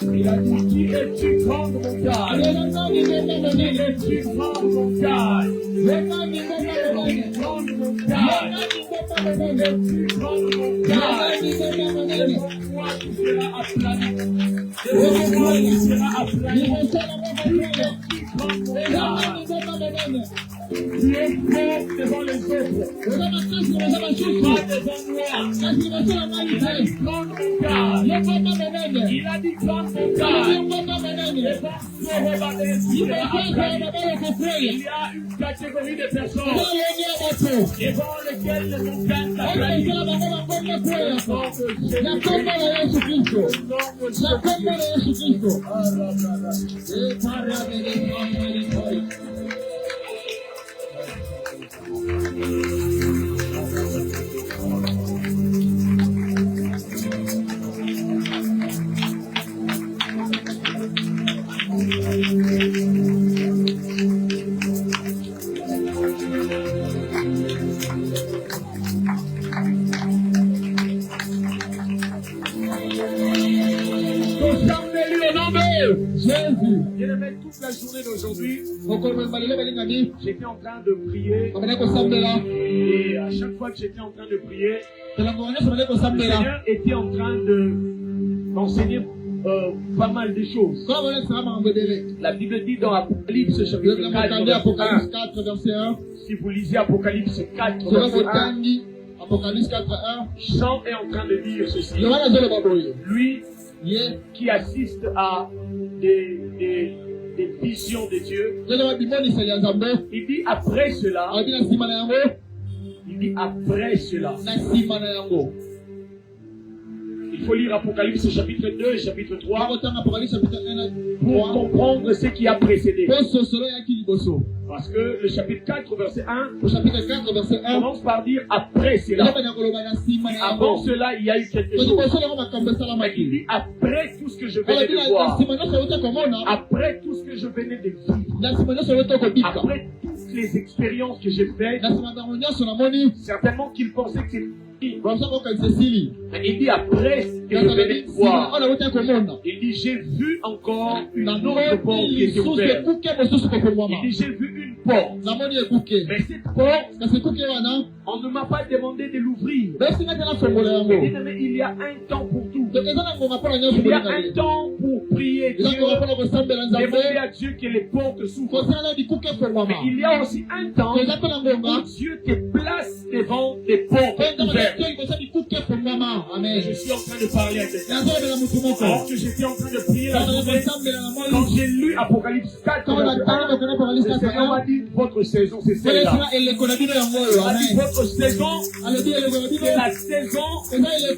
Il a dit, qui es-tu prendre mon gars? Qui es-tu prendre mon gars? Prendre mon gars. Tu prendre mon gars. Devant moi tu seras aplani. Devant moi tu seras aplani. Tu prendre mon gars. Tu es fort devant les autres. Pas devant moi. Prendre mon gars. Il a dit prendre mon gars. Il y a une catégorie de personnes devant lesquelles les montagnes s'aplanissent. Jésus. Toute la journée d'aujourd'hui, j'étais en train de prier. Et à chaque fois que j'étais en train de prier, le Seigneur était en train de m'enseigner pas mal de choses. La Bible dit dans Apocalypse chapitre 4, verset 1, si vous lisez Apocalypse 4, verset 1, Apocalypse 4, 1, Jean est en train de dire ceci. Lui qui assiste à des visions de Dieu, il dit après cela, il faut lire Apocalypse chapitre 2 et chapitre 3 pour comprendre ce qui a précédé. Parce que le chapitre 4 verset 1 commence par dire après cela. Avant cela, il y a eu quelque chose. Il dit après tout ce que je venais de voir, après tout ce que je venais de vivre, après toutes les expériences que j'ai faites, certainement qu'il pensait que c'était mais il dit après que je venais de voir, il dit j'ai vu encore une autre porte qui était ouverte. Il dit j'ai vu une porte. Mais cette porte, on ne m'a pas demandé de l'ouvrir. Mais il y a un temps pour tout. Il y a un temps pour prier Dieu, demander à Dieu que les portes s'ouvrent. Mais il y a aussi un temps où Dieu te place devant des portes ouvertes. Amen. Je suis en train de parler à quelqu'un. Alors que j'étais en train de prier la journée, quand j'ai lu Apocalypse 4, le Seigneur m'a dit votre saison, c'est celle-là. Il m'a dit votre saison, c'est la saison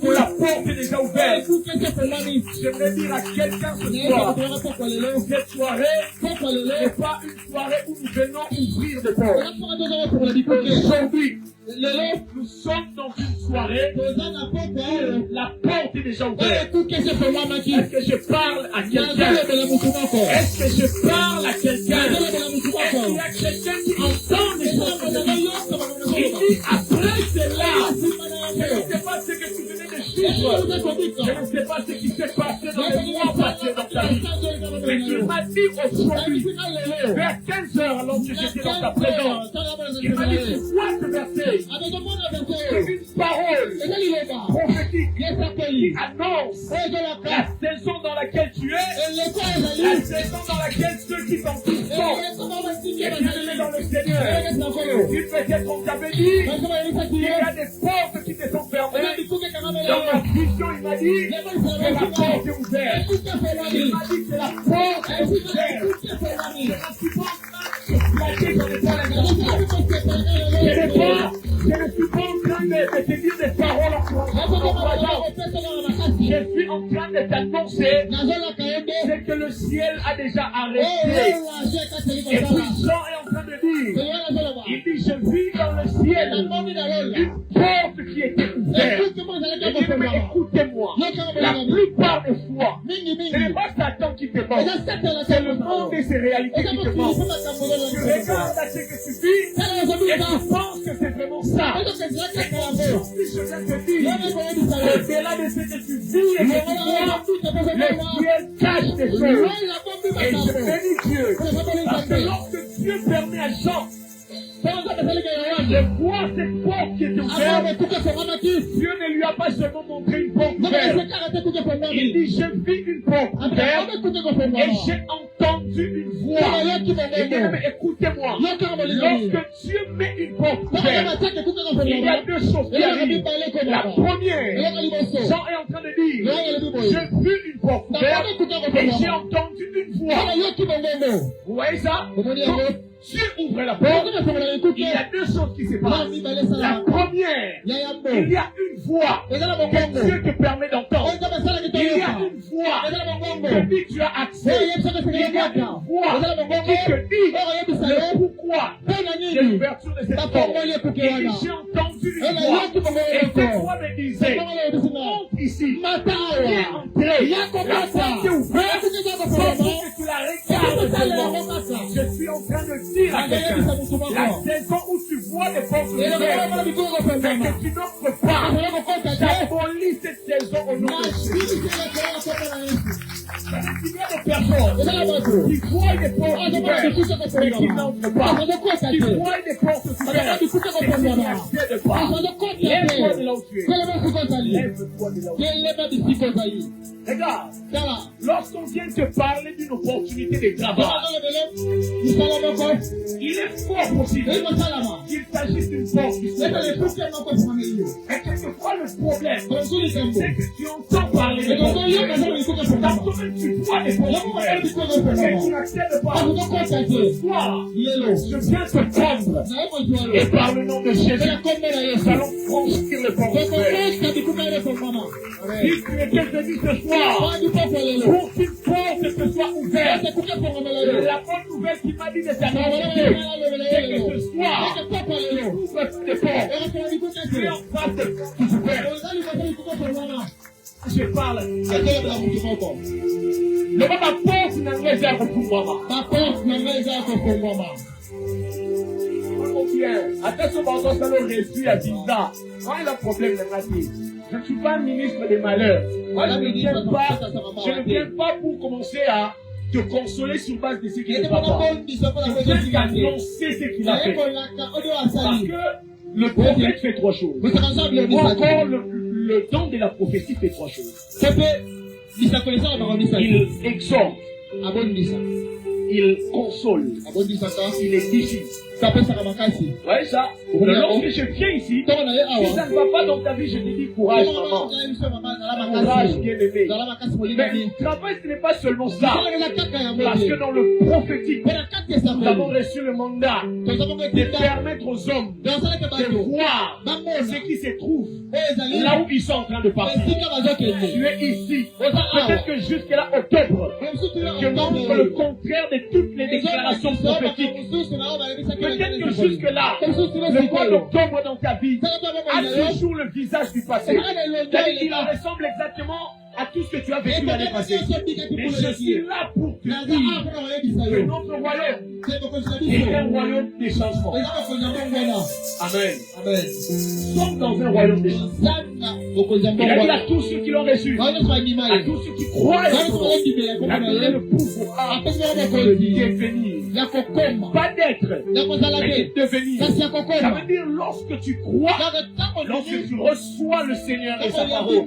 où la porte est déjà ouverte. Je vais dire à quelqu'un ce soir. Cette soirée n'est pas une soirée où nous venons ouvrir des portes. Aujourd'hui, nous sommes dans une soirée où la porte est déjà ouverte. Est-ce que je parle à quelqu'un? Est-ce que je parle à quelqu'un? Est-ce qu'il y a quelqu'un qui entend les choses? Il dit après cela, je ne sais pas ce que tu venais de suivre. Je ne sais pas ce qui s'est passé dans les mois passés dans ta vie. Mais tu m'as dit aujourd'hui, vers 15 heures, alors que j'étais dans ta présence, il m'a dit, tu vois ce verset. C'est une parole prophétique qui annonce la saison dans laquelle tu es, la saison dans laquelle ceux qui t'entourent sont. Et bien-aimé dans le Seigneur, tu peut-être on t'avait dit, il y a des portes qui te sont fermées. Dans ma vision, il m'a dit que la porte est ouverte. Il m'a dit que la porte est ouverte. Je ne suis pas en train de plaquer sur les je ne suis pas en train de te dire des paroles encourageantes. Je suis en train de t'annoncer ce que le ciel a déjà arrêté. Et puis Jean est en train de dire, il dit, je vis dans le ciel une porte qui était ouverte. Et il dit, mais écoutez-moi, la plupart des fois, ce n'est pas Satan qui te ment, c'est le monde et ses réalités qui te mentent. Tu regardes à ce que tu vis et tu penses que c'est vraiment ça. Aujourd'hui, je viens te dire, au-delà de ce que tu vis et que tu vois, le ciel cache des choses. Et je bénis Dieu, parce que lorsque Dieu permet à Jean de voir cette porte qui était ouverte, Dieu ne lui a pas seulement montré une porte ouverte. Il dit, je vis une porte ouverte et j'ai entendu une voix. Et bien, écoutez-moi, lorsque Dieu met une porte ouverte, il y a deux choses qui arrivent. La première, Jean est en train de dire, j'ai vu une porte ouverte et j'ai entendu une voix. Vous voyez ça? Dieu ouvre la porte, il y a deux choses qui se passent. La première, il y a une voix que Dieu te permet d'entendre. Il y a une voix que dit tu as accès. Il y a une voix qui te dit le pourquoi de l'ouverture de cette porte. Il dit j'ai entendu une voix et cette voix me disait monte ici, viens entrer, la porte est ouverte, sauf que tu la regardes. Je suis en train de dire à quelqu'un, la saison où tu vois des portes ouvertes, mais que tu n'offres pas, j'abolis cette saison au nom de Jésus. Il y a des personnes qui voient des portes ouvertes, mais qui n'entrent pas. Qui voient des portes ouvertes, mais qui n'accèdent pas. Lève-toi de là où tu es. Lève-toi de là où tu es. Regarde, lorsqu'on vient te parler d'une opportunité de travail, il est fort possible qu'il s'agisse d'une porte qui se ferme. Et quelquefois le problème, c'est que tu entends parler de portes. Dans ce tu vois des portes ouvertes, et tu n'accèdes pas. Ce soir, je viens te prendre, et par le nom de Jésus, nous allons franchir les portes ouvertes. Si tu étais venu ce soir, pour qu'une porte se soit ouverte, la bonne nouvelle qui m'a dit de t'annoncer, c'est que ce soir, tu ouvres toutes les portes. Tu es en face de tout ouvert. Je parle à le ma porte n'a réserve pour moi. Ma porte n'a réserve pour moi. Attention, ça le reçu à Biza. Quand il y a un problème de maladie, je ne suis pas ministre des malheurs. Moi, je ne viens pas pour commencer à te consoler sur base de ce qui ne va pas. Je viens d'annoncer ce qu'il a fait. Parce que le prophète fait trois choses. Ou encore le don de la prophétie fait trois choses. Il exhorte, il console, il édifie. Vous voyez ça? lorsque je viens ici, si ça ne va pas dans ta vie, je te dis courage, maman. Courage, bien-aimé. Mais travail, ce n'est pas seulement ça. Parce que dans le prophétique, nous avons reçu le mandat de permettre aux hommes de voir ce qui se trouve là où ils sont en train de partir. Tu es ici. Peut-être que jusqu'à octobre, je montre le contraire de toutes les déclarations prophétiques. Peut-être que jusque-là, le mois d'octobre dans ta vie a toujours le visage du passé. C'est-à-dire qu'il ressemble exactement à tout ce que tu as vécu l'année passée. Mais je suis là pour te dire que notre royaume est un royaume des changements. Amen. Nous sommes dans un royaume des changements. Il a dit à tous ceux qui l'ont reçu, à tous ceux qui croient, il a donné le pouvoir de devenir. Pas d'être, mais de devenir. Ça veut dire lorsque tu crois, lorsque tu reçois le Seigneur et sa parole,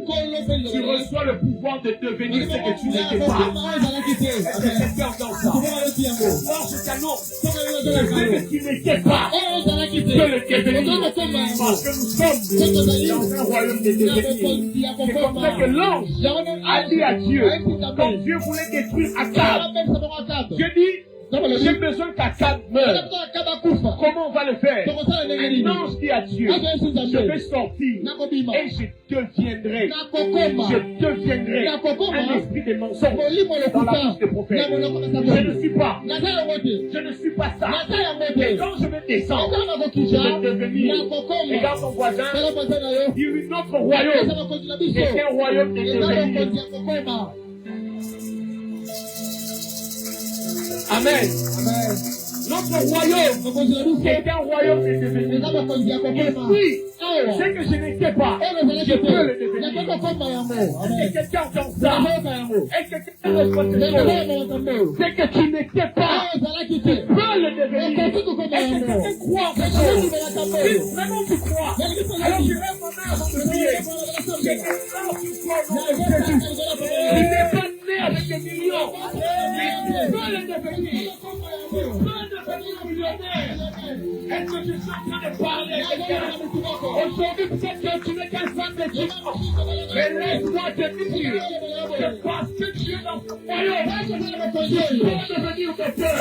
tu reçois le pouvoir de devenir ce que tu n'étais pas. Est-ce que quelqu'un entend ça? Lorsque tu annonces ce que tu n'étais pas, tu peux le devenir. Parce que nous sommes dans un royaume de devenir. C'est comme ça que l'ange a dit à Dieu, quand Dieu voulait détruire Akab, Dieu dit, j'ai besoin qu'Akab meure. Comment on va le faire? Un ange dit à Dieu, je vais sortir et je deviendrai un esprit de mensonge dans la bouche des prophètes. Je ne suis pas ça. Et quand je vais descendre, je vais devenir. Regarde ton voisin, dis-lui notre royaume est un royaume de devenir. Amen. Notre royaume est un royaume de devenir. Oui, ce que je n'étais pas, je peux le devenir. Est-ce que quelqu'un entend ça? Est-ce que quelqu'un reçoit ce chose? Ce que tu n'étais pas, tu peux le devenir. Est-ce que quelqu'un croit en ce chose? Si vraiment tu crois, alors je lève mon main avant de prier. Je déclare tu crois au nom de Jésus. Tu n'es pas né avec des millions, mais tu peux le devenir. Tu peux devenir millionnaire. Est-ce que je suis en train de parler à quelqu'un? Aujourd'hui, peut-être que tu n'es qu'un fan de dimanche. Mais laisse-moi te dire que parce que tu es dans ce royaume, tu peux devenir docteur.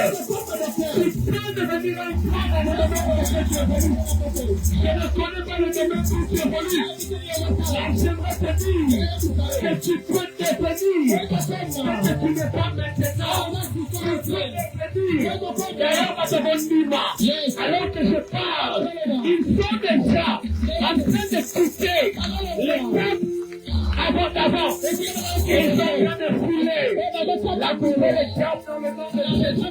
Tu peux devenir un grand dans le domaine dans lequel tu évolues. Je ne connais pas le domaine où tu évolues. J'aimerais te dire que tu peux devenir ce que tu n'es pas maintenant. Tu peux devenir. D'ailleurs, ma demande Lima, alors que je parle, ils sont déjà en train d'écouter les peuples avant d'avant. Ils sont en train de filer la nouvelle échappe dans le nom de Jésus.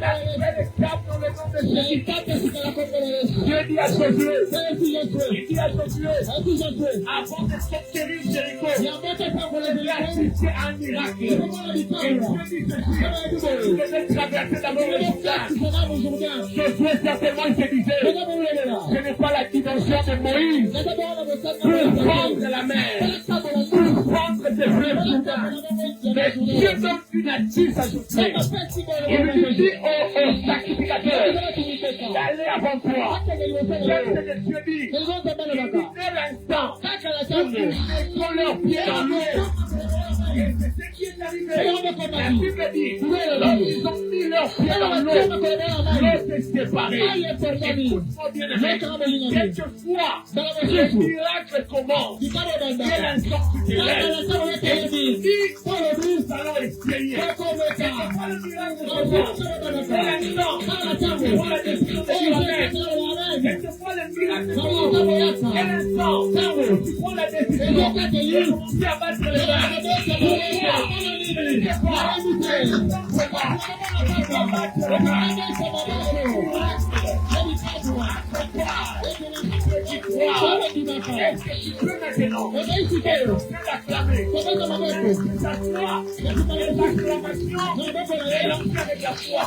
La nouvelle échappe dans le nom de Jésus. Dieu dit à Josué, il dit à Josué, avant de conquérir Jéricho, il a assisté à un miracle. Et Dieu dit ceci, tu devais traverser d'abord le Jourdain. Josué certainement il se disait, je n'ai pas la dimension de Moïse pour prendre la mer, pour prendre des fleuves Jourdain. Mais Dieu donne une astuce ajoutée. Il lui dit au sacrificateur d'aller avant toi. Qu'est-ce que Dieu dit? Il dit dès l'instant où ils mettront leurs pieds dans l'eau. Et c'est ce qui est arrivé. La Bible dit, lorsqu'ils ont mis leurs pieds dans l'eau, l'eau s'est séparée. Écoute-moi bien aimé, quelquefois, le miracle commence. Dès l'instant où tu te lèves, et tu dis, nous allons essayer. Quelquefois le miracle commence. Dès l'instant où tu vois la décision de Dieu. Quelquefois le miracle commence. Dès l'instant où tu prends la décision de commencer à battre les mains. Est-ce que tu peux maintenant l'acclamer? Ta foi, l'acclamation est lancée avec la foi.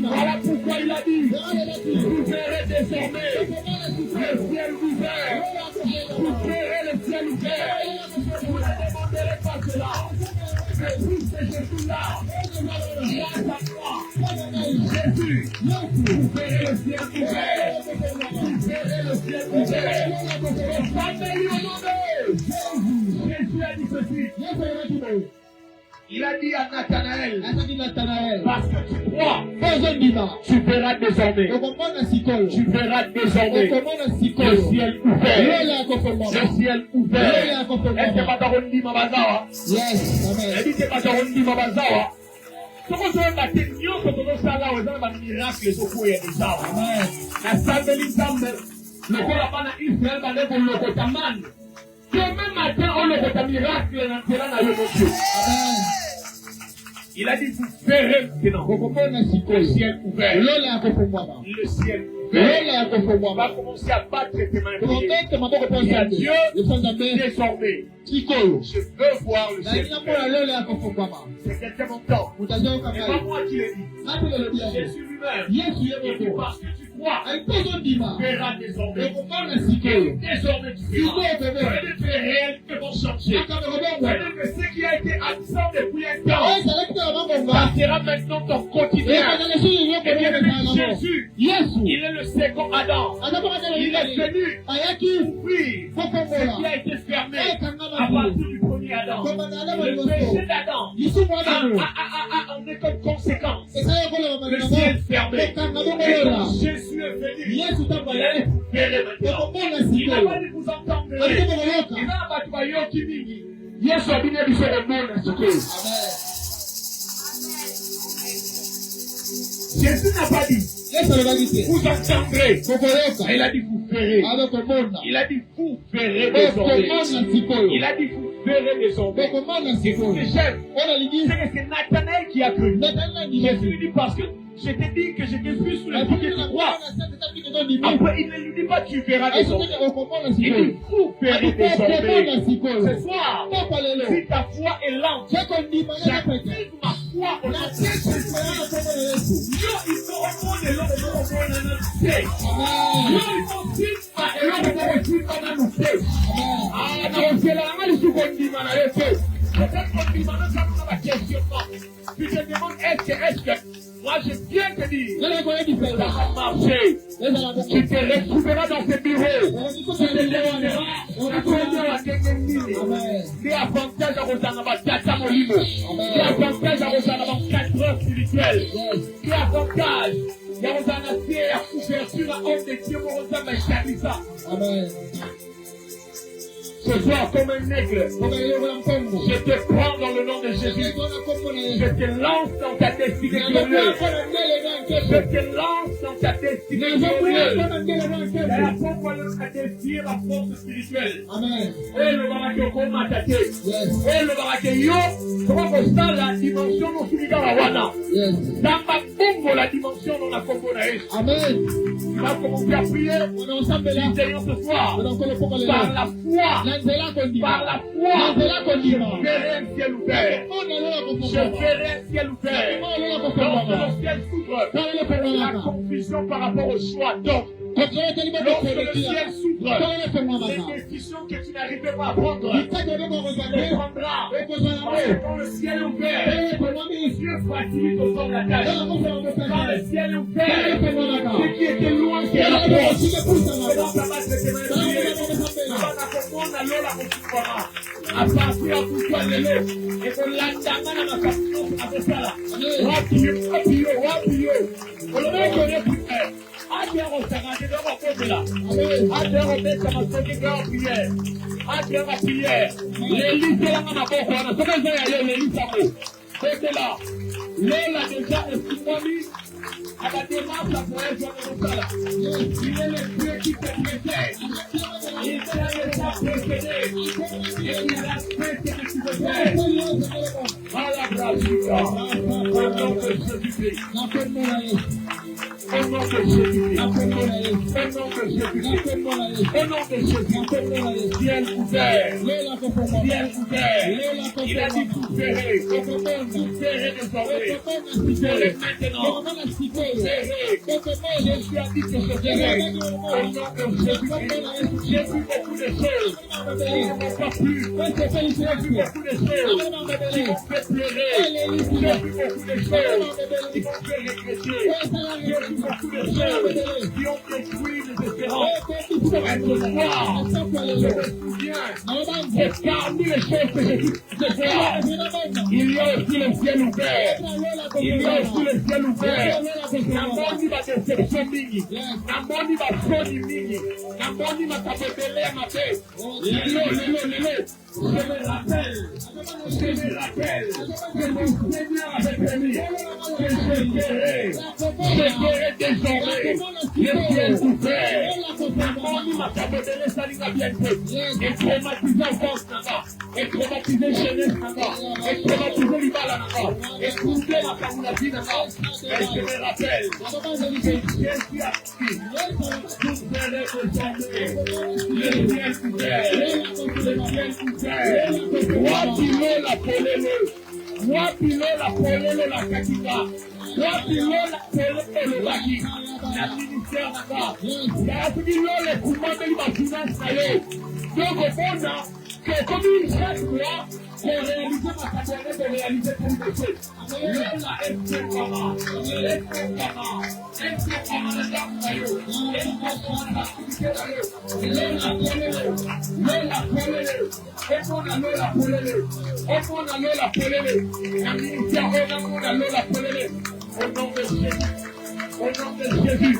Voilà pourquoi il a dit, vous verrez désormais le ciel ouvert, vous verrez le ciel ouvert, vous ne demanderez pas cela, mais tout ce Jésus-là, grâce à toi, Jésus, vous verrez le ciel ouvert, vous verrez le ciel ouvert, famille honorée, Jésus a dit ceci. Il a dit à Nathanaël, parce que tu crois, tu verras désormais. Tu verras désormais le ciel ouvert. Le ciel ouvert. Est-ce que Pataron dit Mabazawa? Yes, amen. Elle dit que Pataron dit Mabazawa. Comment ça va être mieux que tu as là, on a un miracle sur quoi il y a des gens. La salle de l'Israël, le corps n'a pas d'Israël, va aller pour le Kotaman. Demain matin, on le fait un miracle dans le Dieu. Il a dit, vous verrez maintenant le ciel ouvert. Le ciel ouvert. On va commencer à battre tes mains. Et à Dieu, désormais, je veux voir le ciel ouvert. C'est quelqu'un mon temps. C'est pas moi qui l'ai dit. Jésus lui-même. Il dit parce que tu foi verra désormais. Désormais, tu verras que tes réalités vont changer. Que ce qui a été absent depuis un temps sera maintenant ton quotidien. Et bien, Jésus, il est le second Adam. Il est venu ouvrir ce qui a été fermé à partir du premier Adam. Le péché d'Adam en est comme conséquence. Le ciel fermé. Et quand Jésus est venu, il a dit maintenant. Il n'a pas dit vous entendrez. Il n'a pas dit Yoki Mingi. Yes, I believe you said a man as a case. Jésus n'a pas dit vous entendrez. Il a dit vous verrez. Il a dit vous verrez désormais. Il a dit vous verrez désormais. Et vous les chefs, c'est Nathanaël qui a cru. Jésus lui dit parce que je t'ai dit que j'étais vu sous le pied de croix. Après, il ne lui dit pas tu verras désormais. Il dit vous verrez désormais. Ce soir, si ta foi est lente, j'active ma foi au nom de Jésus. Yo, il faut remonter l'eau de l'eau de notre Yo, il faut dire à l'eau de notre Ah, non, c'est la main du condiment à l'effet. Peut-être qu'on dit maintenant, ça me va questionnement. Puis je demande est-ce que moi, je viens te dire, ça va marcher. Tu te retrouveras dans ce bureau. Tu te lèveras. On a connu la Kengenini. Les avantages à Rosanaba, Tata Molimo. Les avantages à Rosanaba, 4 heures spirituelles. Les avantages. Il y a Rosanaba, couverture à homme de Dieu, Rosanaba, Charissa. Amen. Ce soir, comme un aigle, je te prends dans le nom de Jésus. Je te lance dans ta destinée glorieuse. Je te lance dans ta destinée glorieuse. Et la force va défier la force spirituelle. Amen. Et le barake koma tate. Et le barake yo, comment ça la dimension non suivida la wana. Dans ma bongo la dimension non la combo na es. Amen. Tu vas commencer à prier. On est ensemble là. Ce soir. Par la foi. Par la foi, je verrai un ciel ouvert. Je verrai un ciel ouvert. Lorsque le ciel s'ouvre, la confusion par rapport au choix. Donc, lorsque le ciel s'ouvre, les décisions que tu n'arrivais pas à prendre, tu les prendras. Quand le ciel est ouvert, Dieu facilite au fond de la tâche. Quand le ciel est ouvert, ce qui était loin, qui est la porte. C'est dans ta base de tes mains. À partir de toi, et que l'andama n'a pas fait ça. Rapio. On le met qu'on est plus près. Adhère au Sarandé de repos là. Adhère au Bête à ma seconde en prière. Adhère à prière. Les listes là, on a beaucoup. On a comment ça y aller, les listes à vous. C'est là. L'eau a déjà estimé. À la démarche, la poète, je vais là. Il est le Dieu qui te précède. Il t'a déjà précédé. Et il a fait ce que tu veux faire. À la grâce, au nom de Jésus-Christ. Au nom de Jésus-Christ. Au nom de Jésus-Christ. Au nom de Jésus-Christ. Ciel ouvert. Ciel ouvert. Il a dit vous verrez. Vous verrez désormais. Vous verrez maintenant. Jésus a dit que je verrai. Au nom de Jésus-Christ. J'ai vu beaucoup de choses. Ils ne m'ont pas plu. J'ai vu beaucoup de choses qui m'ont fait pleurer. J'ai vu beaucoup de choses qui m'ont fait regretter. J'ai vu beaucoup de choses qui ont détruit mes espérances. Et ce soir, je me souviens que parmi les choses que j'ai vues ce soir, il y a aussi le ciel ouvert. Il y a aussi le ciel ouvert. Namoni ma déception mingi. Namoni ma folie mingi. Namoni ma tabébélé à ma tête. Lélo. Je me rappelle que mon Seigneur avait promis que je verrai désormais le ciel ouvert. Namoni ma tabébélé salinga bien fait. Et traumatisé enfance nanga. Et traumatisé jeunesse nanga. Et traumatisé libala nanga. Et troublé la camoulatie nanga. Et je me rappelle que Jésus a dit, vous verrez désormais le ciel ouvert. Wapilo la polelo la katika. Toi qui l'as appelé le Baki, la ministère là-bas. Il y a qui l'ont les commandements de la finance. Donc, au fond, que comme une chaque mois, pour réaliser ma carrière, pour réaliser tout le choses. Lola est vraiment, au nom de Jésus, au nom de Jésus,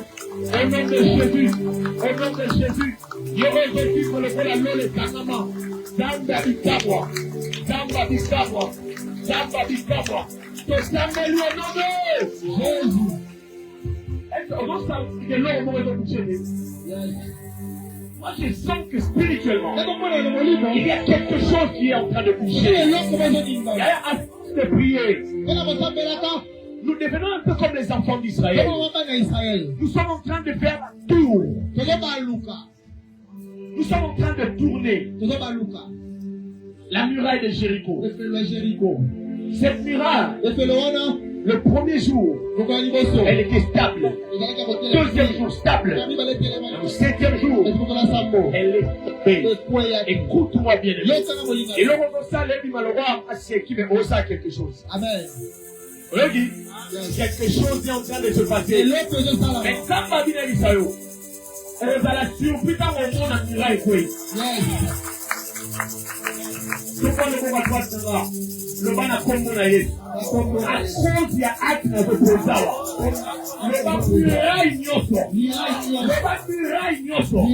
au nom de Jésus, au nom de Jésus, je revêtis pour le faire la loi de Kanama, Damba Bikabwa, Damba Bikabwa, Damba Bikabwa, que ça me lui au nom de Jésus. Est-ce qu'on sent que l'homme est mauvais de Jésus? Moi, je sens que spirituellement, il y a quelque chose qui est en train de bouger. Il y a un force de prier. Nous devenons un peu comme les enfants d'Israël. Nous sommes en train de faire un tour. Nous sommes en train de tourner la muraille de Jéricho. Cette muraille, le premier jour, elle était stable. Deuxième jour, stable. Le septième jour, elle est tombée. Écoute-moi bien. Et le moment ça, les malheureux, c'est qui me osa quelque chose. Amen. Regarde, quelque chose est en train de se passer. Mais ça va bien Israël. Elle va la surprise dans le monde en muraille. Pourquoi le monde va pas se voir? Le ban a communé. À cause il y a acte de posawa. Le ban muraille ignoso. Le ban muraille ignoso. Oh,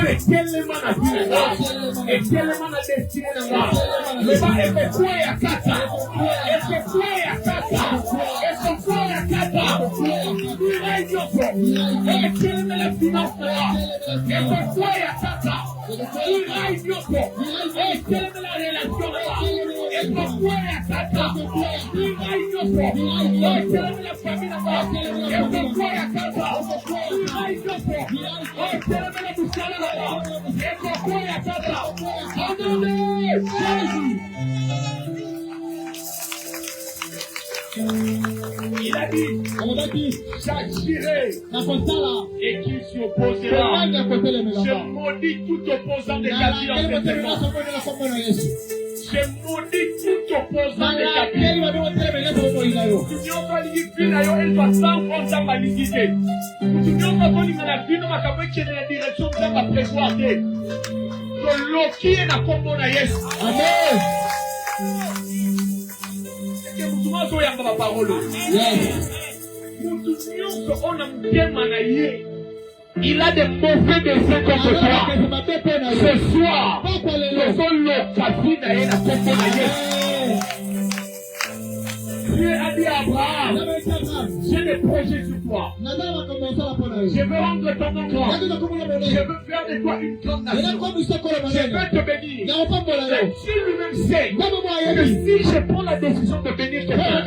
et quel élément a vu là? Et quel élément a destiné là? Le ban est fait quoi à kata? Et fait quoi à kata? Et fait quoi à kata? Muraille ignoso. Et quel élément la finance là? Et fait quoi à kata? Muraille ignoso. Et quel élément la relation là? Et fait quoi à kata? Muraille ignoso. Et quel élément la famille là-bas? Et fait quoi à kata? Muraille ignoso. Et quel élément la boussole là-bas? Et fait quoi à kata? Entendez Jésus. Il a dit, j'agirai et qui s'y opposera. Je maudis tout opposant de Gabi en cette temps. Je maudis tout opposant de Gabi. Tu n'as pas dit que elle doit s'enfoncer dans ma liquidité. Tu n'as pas dit que la vie ne m'a pas qui est dans la direction de ma prévoir. Que l'eau qui est dans combo na yes. Amen. Il a des mauvais desseins comme ce soir. Ce soir, Dieu a dit à Abraham, j'ai des projets sur toi. Je veux rendre ton nom grand. Je veux faire de toi une grande nation. Je veux te bénir. Dieu lui-même sait que si je prends la décision de bénir quelqu'un,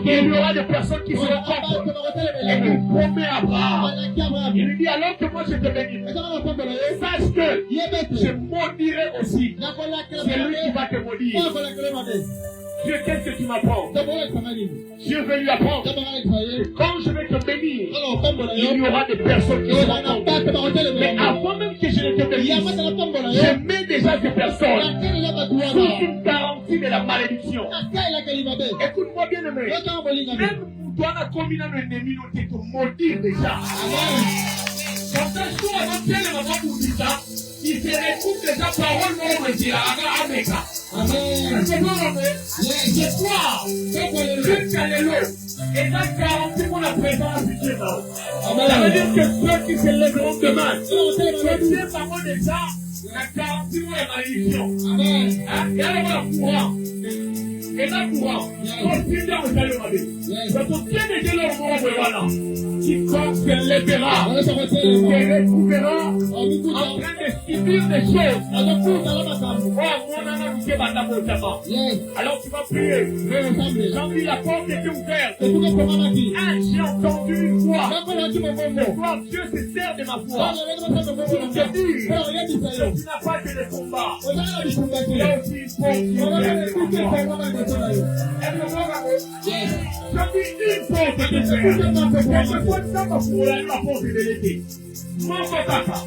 il y aura des personnes qui seront contre. Et il promet à Abraham. Il lui dit alors que moi je te bénis. Sache que je maudirai aussi. C'est lui qui va te maudire. Dieu, qu'est-ce que tu m'apprends? Dieu veut lui apprendre. Quand je vais te bénir, il y aura des personnes qui seront contre. Mais avant même que je ne te bénisse, je mets déjà ces personnes sous une garantie de la malédiction. Écoute-moi bien aimé. Même toi, la combine de l'ennemi, nous te maudire déjà. Quand un jour, avant que le moment vous dit ça, il se retrouve déjà parole non retirée. Amen. C'est toi. Juste alléluia. Et la garantie pour la présence de Dieu. Ça veut dire que ceux qui se lèveront demain, Dieu parle déjà la garantie pour la malédiction. Amen. Et alors la courant. Et la courant. Continue à vous allumer. Quand on tient les deux leur monde, voilà. Quiconque se lèvera, se retrouvera en train de subir des choses. Alors tu vas prier. J'ai envie la porte était ouverte. Ah, j'ai entendu une voix foi. Ce soir, Dieu se sert de ma foi. Pour te dire que tu n'as pas que des combats. Il y a aussi une force qui est pour toi. Je dis une force de Dieu. Quelquefois, ça va pour la force de l'été. Mon papa.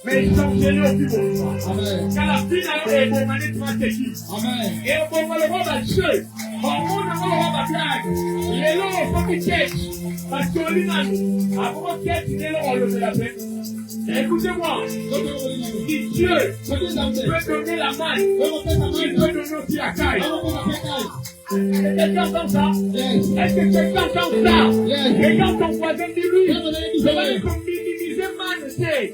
Mais ils sont géniaux au plus beau. Car la vie est bon, magnétisme technique. Et au bon, le roi va tuer. Au monde, le roi va blague. Les lots sont qui catch. Parce que l'image, avant catch, les lots ont levé la paix. Écoutez-moi. Si Dieu peut donner la main, il peut donner aussi la caille. Est-ce que quelqu'un entend ça? Est-ce que quelqu'un entend ça? Regarde ton voisin, dis-lui. Je vais minimiser ma nité.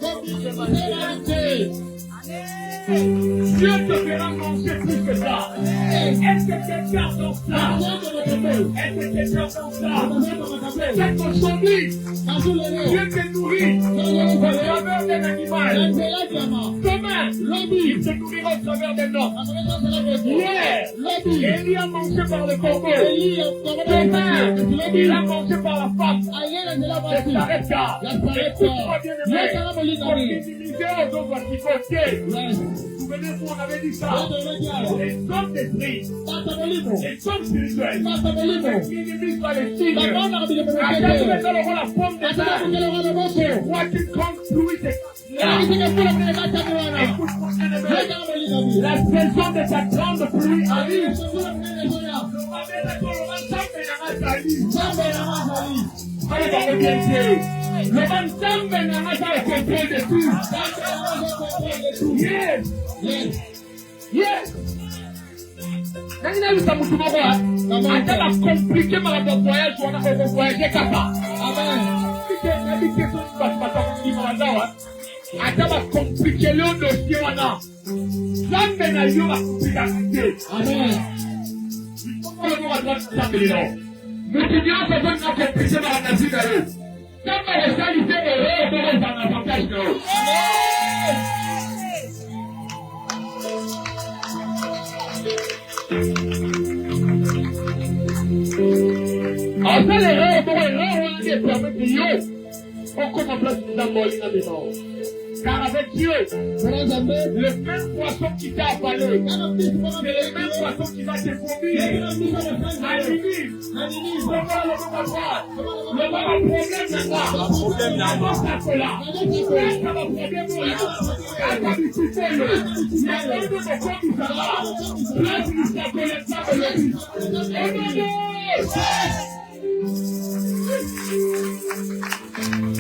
Dieu te fera manger plus que ça. Est-ce que quelqu'un entend ça? Est-ce que quelqu'un entend ça? C'est aujourd'hui. Dieu te nourrit au travers d'un animal. Demain, il te nourrira au travers d'un homme. Hier, Élie a mangé par le corbeau. Demain, il a mangé par la femme. C'est la récarte. Écoute-moi bien aimé. Pour minimiser aux autres difficultés. Souvenez-vous, on avait dit ça. Les hommes d'esprit, les hommes spirituels, minimisent pas les signes. Quand tu mets dans le rôle la forme des arts, tu vois qu'une grande pluie s'éclate. Écoute-moi, bien-aimé, la saison de ta grande pluie arrive. Allez, va reviens. Le Bantambe n'a pas le contrôle de tout. Yes. Yes. Nani bisa mtu mmoja ataka compliquer mara voyage wana kwa voyage kapa. Amen. Kike kesho bata kutima dawa. Ataka compliquer le dossier wana. Zambe na yo akupika kite. Amen. Kwa mwa zambe leo. Mutidia kwa zoni na compliquer mara nazida leo. Kama resalité est réelle dans l'avantage de l'autre. En fait, l'erreur pour l'erreur, on a des permis de Dieu. On commence à placer dans la maison. Car avec Dieu, le même poisson qui t'a avalé, c'est le même poisson qui va te vomir. À Ninive, le problème n'a pas ça là. Ça va problème là. À ta petite feuille, il y a un peu de quoi qui s'en va. Là, tu ne sais pas le vie.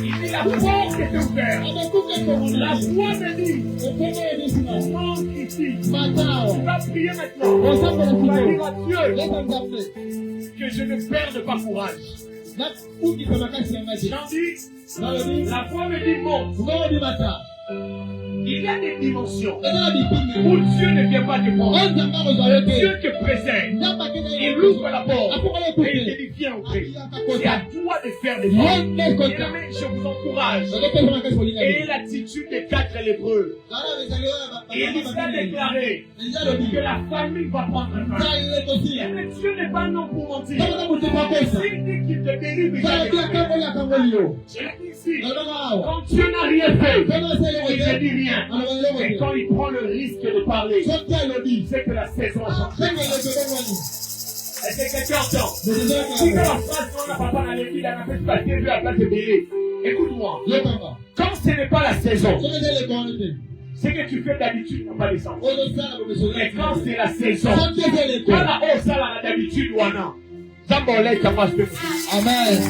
Il dit la porte est ouverte. La foi me dit, monte ici. Tu vas prier maintenant. Tu vas dire à Dieu que je ne perde pas courage. J'en dis, la foi me dit monte. Il y a des dimensions où Dieu ne vient pas te prendre. Dieu te préserve. Il ouvre la porte et il te dit viens entrer. C'est à toi de faire des choses. Je vous encourage. Ayez l'attitude des 4 lépreux. Et il nous a déclaré que la famille va prendre un temps. Mais Dieu n'est pas non pour mentir. S'il dit qu'il te délivre, je l'ai dit ici. Quand Dieu n'a rien fait, il ne dit rien. Et quand il prend le risque de parler, c'est que la saison a changé. Est-ce que quelqu'un entend? Si dans la phrase qu'on a papa dans l'église, il a fait passer Dieu à la place de payer. Écoute-moi. Quand ce n'est pas la saison, ce que tu fais d'habitude n'a pas de sens. Mais quand c'est la saison, quand la hausse a d'habitude, Wana, Zambolé, ça passe de vous. Amen.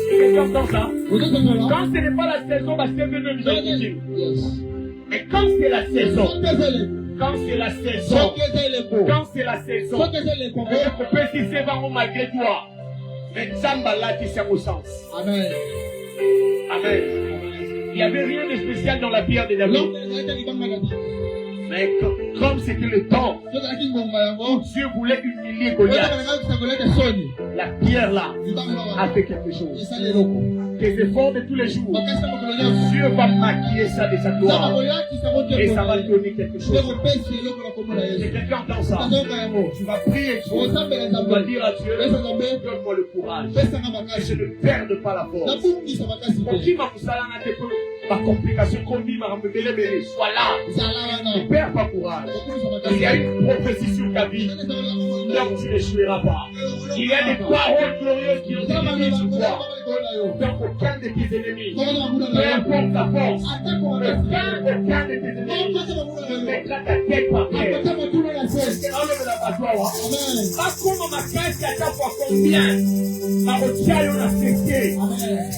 Quelqu'un entend ça? Quand ce n'est pas la saison, bah c'est venu nous dire. Mais quand c'est la saison, quand c'est la saison, quand c'est la saison, on peut s'y séparer malgré toi. Mais Zamba là, tu sais au sens. Amen. Amen. Il n'y avait rien de spécial dans la pierre de David. Mais comme c'était le temps où Dieu voulait humilier humilié Goliath, la pierre là a fait quelque chose. Tes efforts de tous les jours, Dieu va maquiller ça de sa gloire et ça va te donner quelque chose. Si quelqu'un entend ça, tu vas prier, tu vas dire à Dieu, donne-moi le courage que je ne perde pas la force. Pour qui m'a poussé ma complication, sois là, ne perds pas courage. Il y a une prophétie sur ta vie, donc tu n'échoueras pas. Il y a des paroles glorieuses qui ont été mises sur toi. Donc aucun de tes ennemis, peu importe ta force, aucun de tes ennemis ne mettra ta tête par terre. Enlève la bateau. Comme ma caisse à ta fois combien ma retiré on a cessé.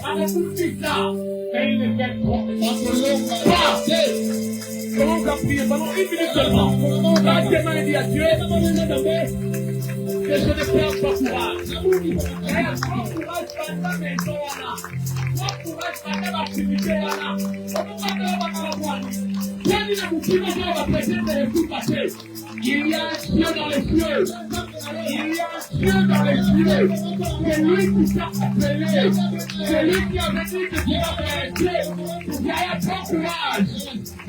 Ma repoussé ça. Mais il ne fait pas. Comment on va prier pendant 1 minute seulement. Quand demain dit à Dieu, que je ne perds pas courage. Et prends courage dans ta maison là. Prends courage dans ta activité là. Il y a un Dieu dans les cieux. Il y a un Dieu dans les cieux. C'est lui qui t'a appelé. C'est lui qui a venu te dire la vérité. Prends courage.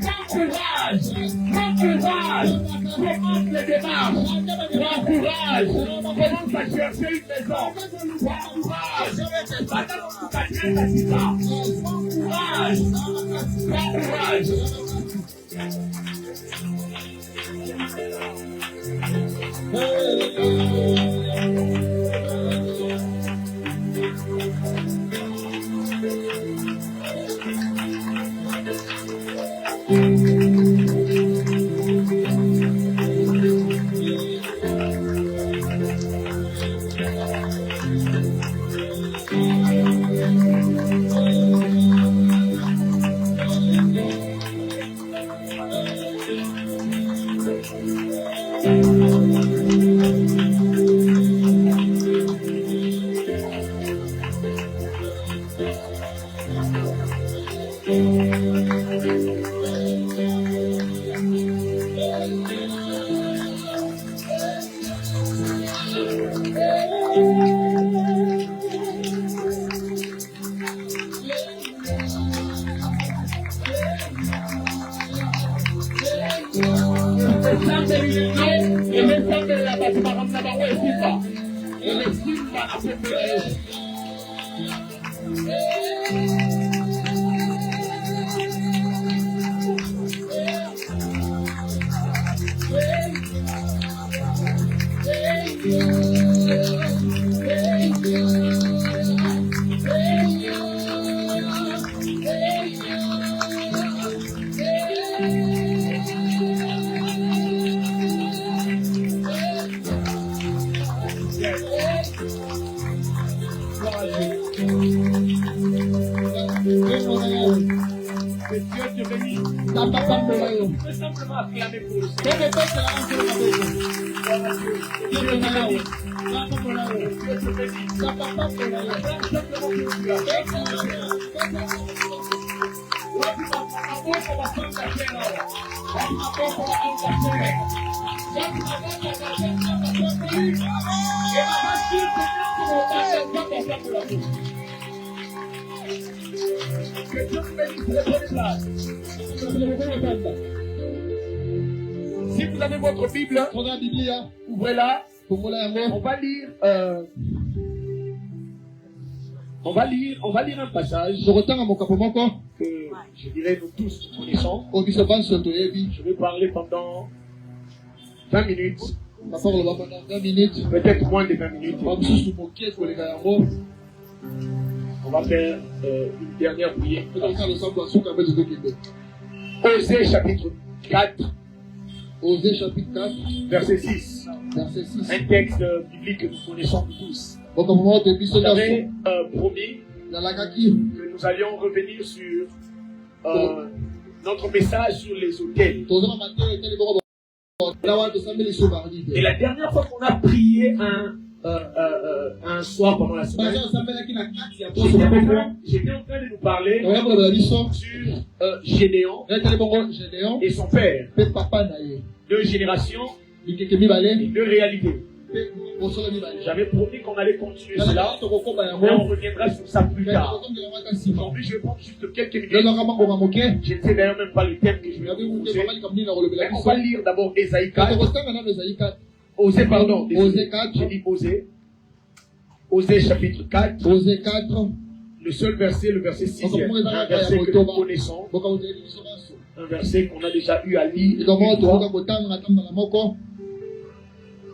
Prends courage. Prends courage. Commence les démarches. Prends courage. Commence à chercher une maison. Prends courage. Prends courage. Prends courage. Si vous avez votre Bible, ouvrez-la. On va lire un passage que je dirais nous tous connaissons. Je vais parler pendant 20 minutes. Peut-être moins de 20 minutes. On va faire une dernière prière. Osée chapitre 4. Osée chapitre 4. Verset 6. Un texte biblique que nous connaissons tous. Vous avez promis que nous allions revenir sur notre message sur les autels. Et la dernière fois qu'on a prié un soir pendant la semaine, j'étais en train de nous parler sur Gédéon et son père. 2 générations et 2 réalités. J'avais promis qu'on allait continuer cela, mais on reviendra sur ça plus tard. Aujourd'hui, je vais prendre juste quelques minutes. Je ne sais d'ailleurs même pas le thème que je vais vous poser. Mais on va lire d'abord Ésaïe 4. Osée, pardon. Osée 4. J'ai dit Osée. Osée chapitre 4. Osée 4. Le seul verset, le verset 6. Un verset que nous connaissons. Un verset qu'on a déjà eu à lire.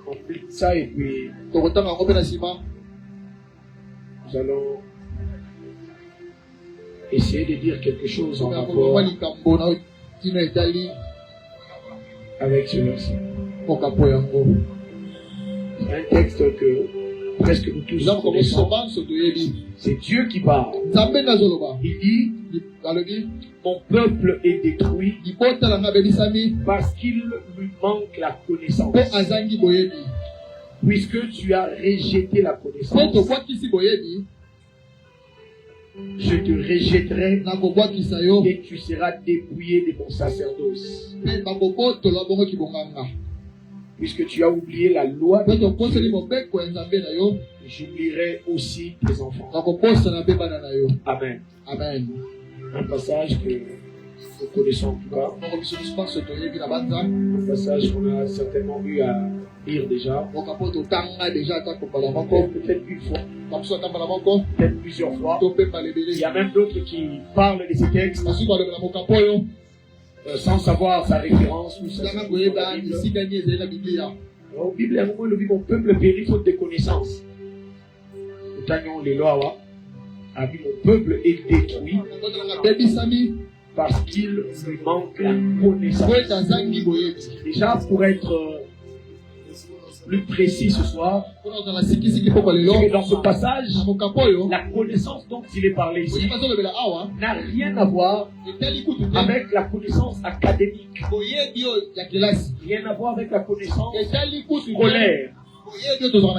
On lit ça et puis nous allons essayer de dire quelque chose en rapport avec ce verset. C'est un texte que presque nous tous connaissons. C'est Dieu qui parle. Il dit, mon peuple est détruit parce qu'il lui manque la connaissance. Puisque tu as rejeté la connaissance, je te rejetterai et tu seras dépouillé de mon sacerdoce. Puisque tu as oublié la loi de ton Dieu, j'oublierai aussi tes enfants. Amen. Amen. Un passage que nous connaissons en tout cas. Un passage qu'on a certainement eu à lire déjà. Peut-être une fois. Peut-être plusieurs fois. Il y a même d'autres qui parlent de ces textes sans savoir sa référence ou sa Bible. Au Bible, le dit mon peuple périt faute de connaissance. Les lois, a dit mon peuple est détruit parce qu'il lui manque la connaissance. Déjà, pour être plus précis ce soir, dans ce passage, la connaissance dont il est parlé ici n'a rien à voir avec la connaissance académique, rien à voir avec la connaissance scolaire.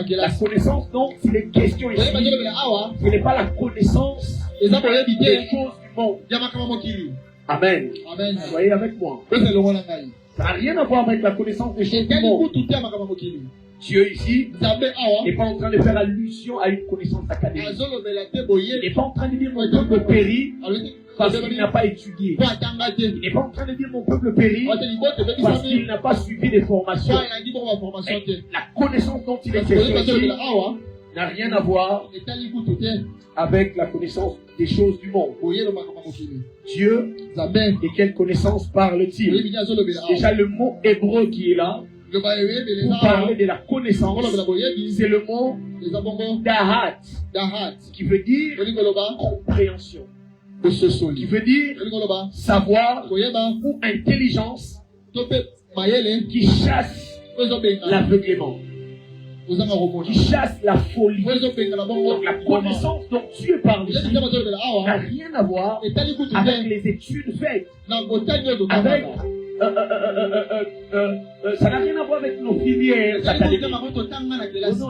La connaissance dont il est question ici, ce n'est pas la connaissance des choses du monde. Amen. Soyez avec moi. Ça n'a rien à voir avec la connaissance des choses du monde. Dieu ici n'est pas en train de faire allusion à une connaissance académique. Il n'est pas en train de dire mon peuple périt parce qu'il n'a pas étudié. Il n'est pas en train de dire mon peuple périt parce qu'il n'a pas suivi des formations. La connaissance dont il est question ici n'a rien à voir avec la connaissance des choses du monde. Dieu, de quelle connaissance parle-t-il? Déjà le mot hébreu qui est là, pour parler de la connaissance, c'est le mot dahat, qui veut dire compréhension, qui veut dire savoir ou intelligence, qui chasse l'aveuglement, qui chasse la folie. Donc la connaissance dont Dieu parle ici n'a rien à voir avec les études faites, avec ça n'a rien à voir avec nos filières académiques. Non,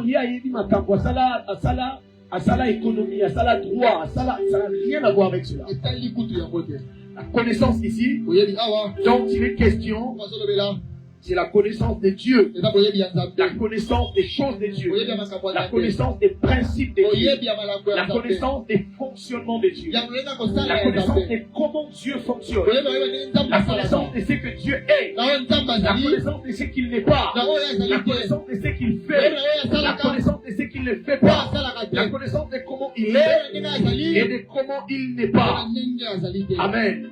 il y a Asala économie, Asala droit, ça n'a rien à voir avec cela. La connaissance ici, dont il est question, c'est la connaissance de Dieu, la connaissance des choses de Dieu, la connaissance des principes de Dieu, la connaissance des fonctionnements de Dieu, la connaissance de comment Dieu fonctionne, la connaissance de ce que Dieu est, la connaissance de ce qu'il n'est pas, la connaissance de ce qu'il fait, la connaissance de ce qu'il ne fait pas, la connaissance de comment il est et de comment il n'est pas. Amen.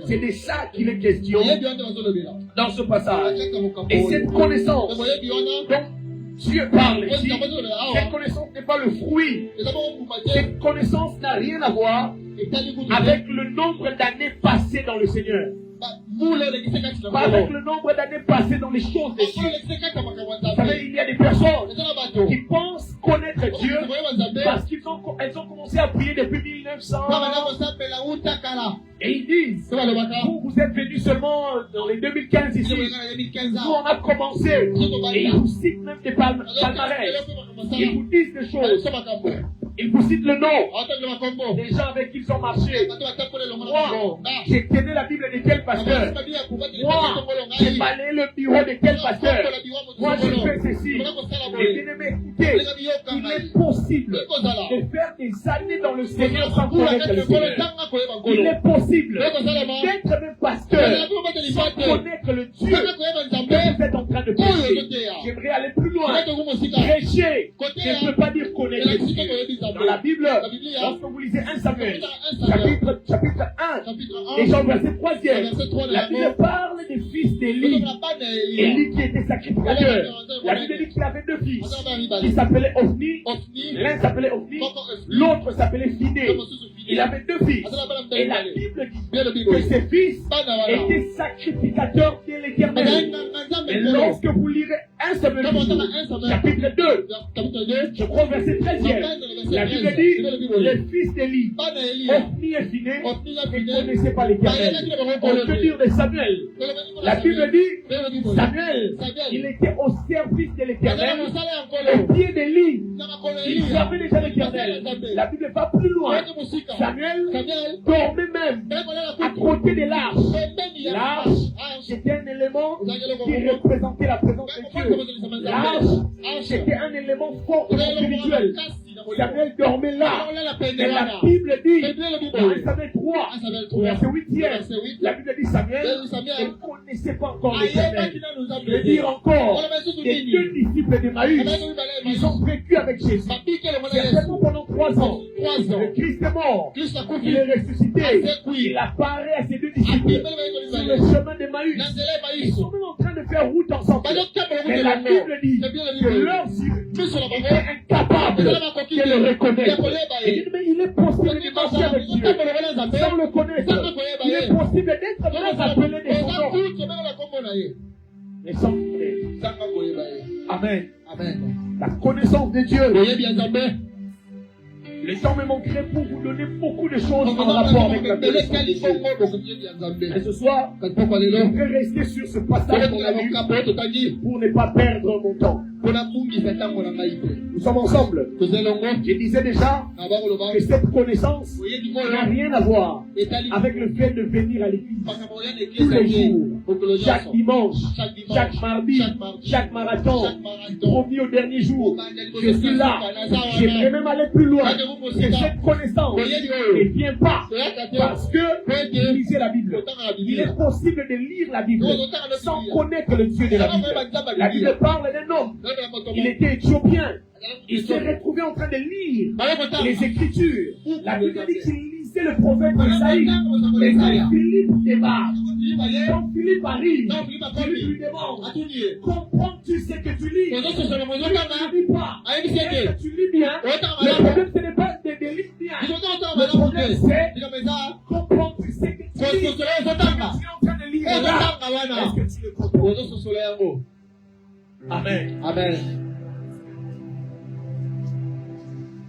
C'est de ça qu'il est question dans ce passage. Et cette connaissance dont Dieu parle ici, cette connaissance n'est pas le fruit. Cette connaissance n'a rien à voir avec le nombre d'années passées dans le Seigneur. Pas avec le nombre d'années passées dans les choses de Dieu. Vous savez, il y a des personnes qui pensent connaître Dieu parce qu'elles ont commencé à prier depuis 1900. Et ils disent, vous êtes venus seulement dans les 2015 ici. Nous, on a commencé. Et ils vous citent même des palmarès. Ils vous disent des choses. Il vous cite le nom des gens avec qui ils ont marché. Moi, j'ai tenu la Bible de quel pasteur? Moi, j'ai balayé le bureau de quel pasteur? Moi, j'ai fait ceci. Et bien aimé, écoutez, il est possible de faire des années dans le Seigneur sans connaître le Seigneur. Il est possible d'être même pasteur sans connaître le Dieu que vous êtes en train de prêcher. J'aimerais aller plus loin. Prêcher ne peut pas dire connaître le Dieu. Dans la Bible, lorsque vous lisez 1 Samuel, chapitre 1, et au verset 3e, la Bible parle des fils d'Élie. Élie qui était sacrificateur. La Bible dit qu'il avait deux fils qui s'appelaient Ophni. L'un s'appelait Ophni, l'autre s'appelait Phiné. Il avait deux fils. Et la Bible dit que ses fils étaient sacrificateurs de l'Éternel. Et lorsque vous lirez 1 Samuel, chapitre 2, je crois verset 13e, la Bible dit les fils d'Élie, Ophni et Phiné, ne connaissaient pas l'Éternel. On peut dire de Samuel. La Bible dit Samuel, il était au service de l'Éternel, au pied d'Élie. Il servait déjà l'Éternel. La Bible va plus loin. Samuel dormait même à côté de l'arche. L'arche, c'était un élément qui représentait la présence de Dieu. L'arche, c'était un élément fort spirituel. Samuel dormait là. Mais la Bible dit, dans 1 Samuel 3, verset 8e, la Bible dit Samuel ne connaissait pas encore l'Éternel. Je veux dire encore, les deux disciples d'Emmaüs, ils ont vécu avec Jésus. Certainement pendant 3 ans. Le Christ est mort. Il est ressuscité. Il apparaît à ses deux disciples sur le chemin d'Emmaüs. Ils sont même en train de faire route ensemble. Mais la Bible dit que leurs yeux étaient incapables de le reconnaître. Et dit, mais il est possible de marcher avec Dieu sans le connaître. Il est possible d'être très appelé de son nom, mais sans connaître. Amen. Amen. La connaissance de Dieu. Le temps me manquerait pour vous donner beaucoup de choses en rapport avec la connaissance de Dieu. Et ce soir, je vais rester sur ce passage qu'on a lu pour ne pas perdre mon temps. Nous sommes ensemble. Je disais déjà que cette connaissance n'a rien à voir avec le fait de venir à l'église tous les jours, chaque dimanche, chaque mardi, chaque marathon, du premier au dernier jour. Je suis là. J'aimerais même aller plus loin. Que cette connaissance ne vient pas parce que vous lisez la Bible. Il est possible de lire la Bible sans connaître le Dieu de la Bible. La Bible parle d'un homme. Il était éthiopien. Il s'est retrouvé en train de lire les Écritures. La Bible dit qu'il lisait le prophète Isaïe. Et quand Philippe débarque, quand Philippe arrive, Philippe lui demande, comprends-tu ce que tu lis? Tu ne lis pas. Est-ce que tu lis bien? Le problème, ce n'est pas de lire bien. Le problème, c'est comprends-tu ce que tu lis? Tu es en train de lire là. Est-ce que tu le comprends? Amen. Amen.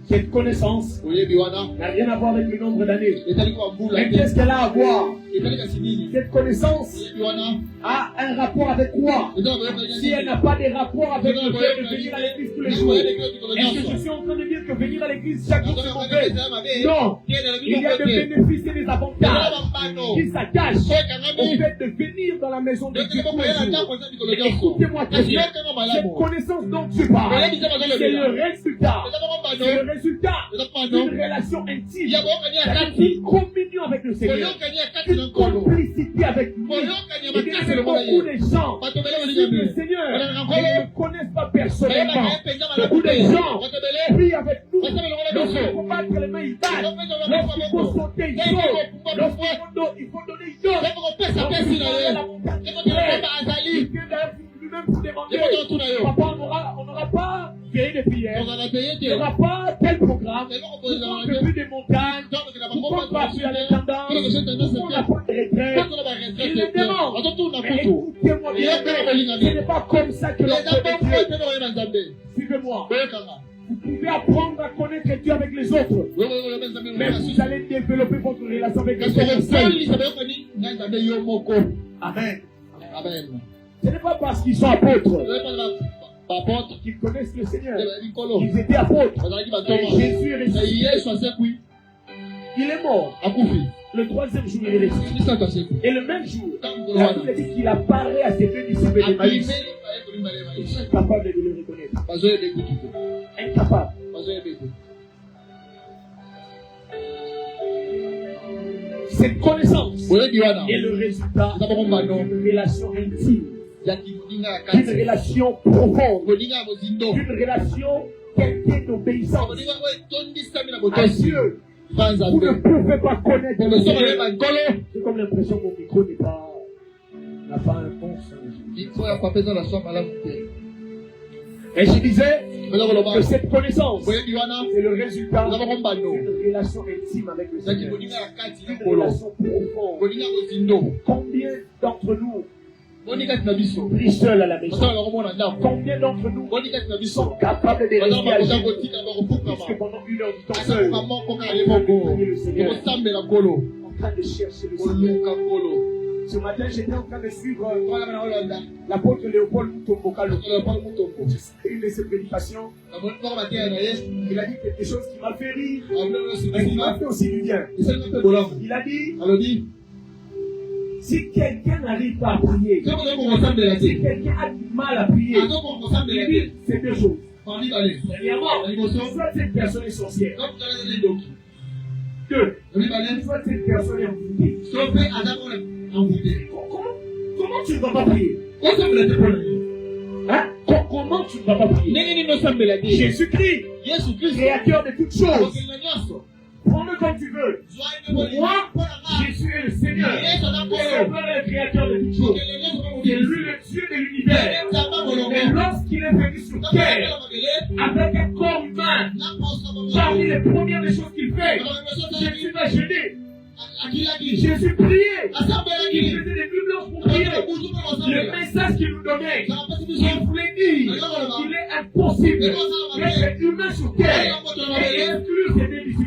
Cette connaissance n'a rien à voir avec le nombre d'années. Mais qu'est-ce qu'elle a à voir? Cette connaissance a un rapport avec quoi? Si elle n'a pas de rapport avec le fait de venir à l'église tous les jours, est-ce que je suis en train de dire que venir à l'église chaque jour c'est mauvais? Non. Il y a des bénéfices et des avantages qui s'attachent au fait de venir dans la maison de Dieu tous les jours. Et écoutez-moi très bien. Cette connaissance dont tu parles, c'est le résultat. C'est le résultat d'une relation intime, d'une communion avec le Seigneur, d'une complicité avec lui. Et bien sûr, beaucoup de gens suivent le Seigneur et ne connaissent pas personnellement. Beaucoup de gens prient avec nous. Lorsqu'il faut battre les mains, ils battent. Lorsqu'il faut sauter, ils sautent. Lorsqu'il faut donner, ils donnent. Lorsqu'il faut aller à la montagne, il vient d'ailleurs lui-même pour demander, papa, on n'aura pas payé de prières, on n'aura pas tel programme, pourquoi on ne fait plus de montagnes, pourquoi on ne va plus à l'intendance, pourquoi on n'a pas de retraite. Il le demande. Mais écoutez-moi bien, ce n'est pas comme ça que l'on connaît Dieu. Suivez-moi. Vous pouvez apprendre à connaître Dieu avec les autres. Mais vous allez développer votre relation avec le Seigneur seul. Amen. Amen. Ce n'est pas parce qu'ils sont apôtres. qu'ils connaissent le Seigneur. Ils étaient apôtres. Et Jésus est ressuscité. Il est mort. Le troisième jour, il est ressuscité. Et le même jour, la Bible dit qu'il apparaît à ses deux disciples d'Emmaüs. Ils sont incapables de le reconnaître. Incapables. Cette connaissance est le résultat d'une relation intime, d'une relation profonde, d'une relation teintée d'obéissance à Dieu. Vous ne pouvez pas connaître le Seigneur. C'est comme l'impression que mon micro n'a pas un bon sens. Et je disais que cette connaissance est le résultat d'une relation intime avec le Seigneur. Une relation profonde. Combien d'entre nous prient seuls à la maison? Combien d'entre nous sont capables de rester à Jésus puisque pendant 1 heure du temps seul, on prier le Seigneur, en train de chercher le Seigneur? Ce matin, j'étais en train de suivre l'apôtre Léopold Mutombo. Une de ses prédications, il a dit quelque chose qui m'a fait rire, mais qui m'a fait aussi du bien. Il a dit, si quelqu'un n'arrive pas à prier, si quelqu'un a du mal à prier, c'est deux choses. Premièrement, soit cette personne est sorcière. Deux, soit cette personne est envoûtée. Comment tu ne vas pas prier? Hein? Comment tu ne vas pas prier? Jésus-Christ, créateur de toutes choses. Prends-le comme tu veux. Pour moi, Jésus est le Seigneur. Son Père est le créateur de toutes choses. C'est lui le Dieu de l'univers. Mais lorsqu'il est venu sur terre, avec un corps humain, parmi les premières des choses qu'il fait, Jésus va jeûner. Jésus priait. Il faisait des nuits blanches pour prier. Le message qu'il nous donnait, il voulait dire qu'il est impossible d'être humain sur terre et exclure ses disciples.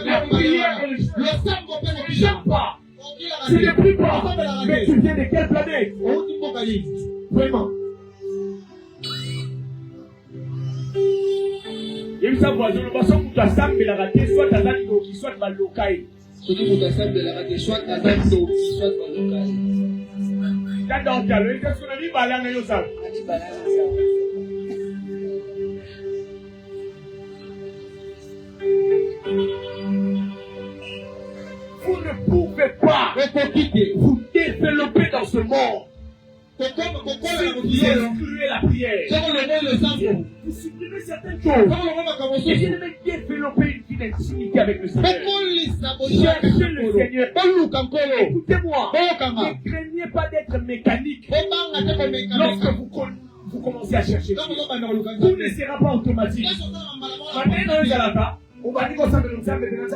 La prière et le jeûne pas. Tu ne pries pas, mais tu viens de quelle planète? Vraiment. Il y a eu sa voisine, le poisson pour ta sable, la raté, soit ta zane, soit ta locaille. Soit ta zane, soit ta locaille. T'as dans le calme, qu'est-ce qu'on a dit? Balan et Yosam. Vous ne pouvez pas vous développer dans ce monde. Vous excluez la prière. Vous supprimez certaines choses. Et vous devez développer une vie d'intimité avec le Seigneur. Cherchez le Seigneur. Écoutez-moi. Ne craignez pas d'être mécanique. Lorsque vous commencez à chercher, tout ne sera pas automatique. On va dire qu'on s'en de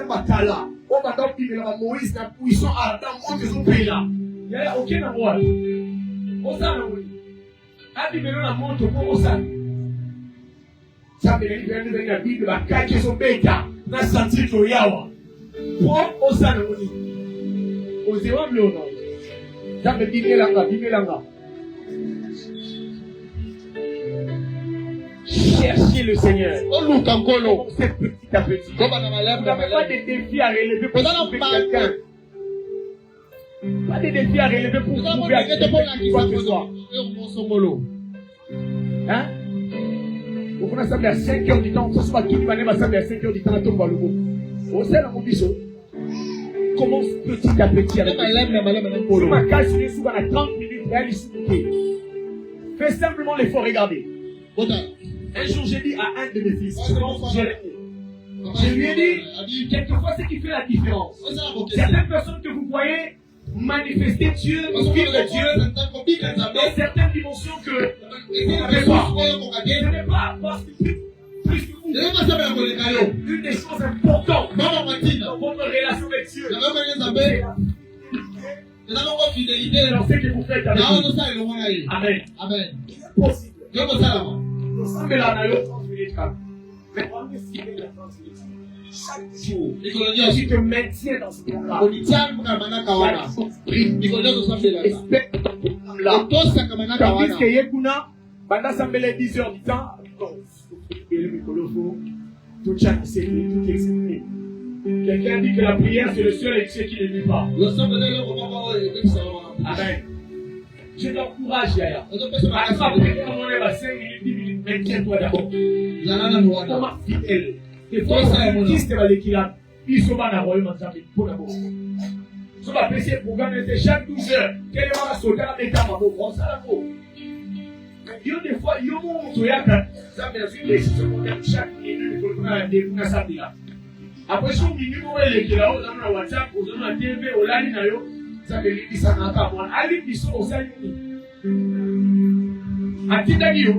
Batala. On va donc dire que Moïse n'a pas puissant à Adam, on est au là. Il n'y a aucun endroit. On s'en a oui. A dit que l'on a monté au ça. Ça veut dire que l'on a dit que la cache son bêta n'a senti que yawa. Pour on s'en a oui. On s'est rendu au nom. Ça veut dire que l'on cherchez le Seigneur. C'est petit à petit. Vous n'avez pas de défis à relever pour trouver quelqu'un. Pas de défis à relever pour trouver à quoi que ce soit. Hein? Vous pouvez s'appeler à 5 heures du temps. Ce soit qui va s'appeler à 5 heures du temps à tomber le mot. Au sein de mon biseau. Commence petit à petit avec le ma casse sur les sous à 30 minutes et elle fais simplement l'effort, regardez. Un jour, j'ai dit à un de mes fils, je lui ai dit, quelquefois, ce qui fait la différence. Certaines personnes que vous voyez manifester Dieu, vivre Dieu, dans certaines dimensions que vous n'avez pas. Ce n'est pas parce que plus que vous. Une des choses importantes dans votre relation avec Dieu, c'est dans ce que vous faites avec Dieu. Amen. Amen. Possible. Nous sommes là dans le 30 minutes. Mais on est signé la 30 minutes. Chaque jour, tu te maintiens dans ce programme. Respecte ton programme là. Tandis que Yekuna, Pendant ça, les 10 heures du temps, quelqu'un dit que la prière, c'est le seul excès qui ne nuit pas. Amen. Je t'encourage, Yaya. Maintiens-toi d'abord. Comment fidèle. Et toi, qui se va l'équilibre? Il se va dans le royaume pour d'abord. Si on va passer pour gagner chaque 12 heures, quel est la sauter à l'état de mon ça la peau. Yo des fois, yo mon toyaka, ça me dit que c'est chaque minute pour qu'on a des nasabi là. Après si on dit nous on est là, on a WhatsApp, on a TV, on a ligne yo, ça me dit ça n'a pas moi. Ali biso au ça ni. Atinda yo.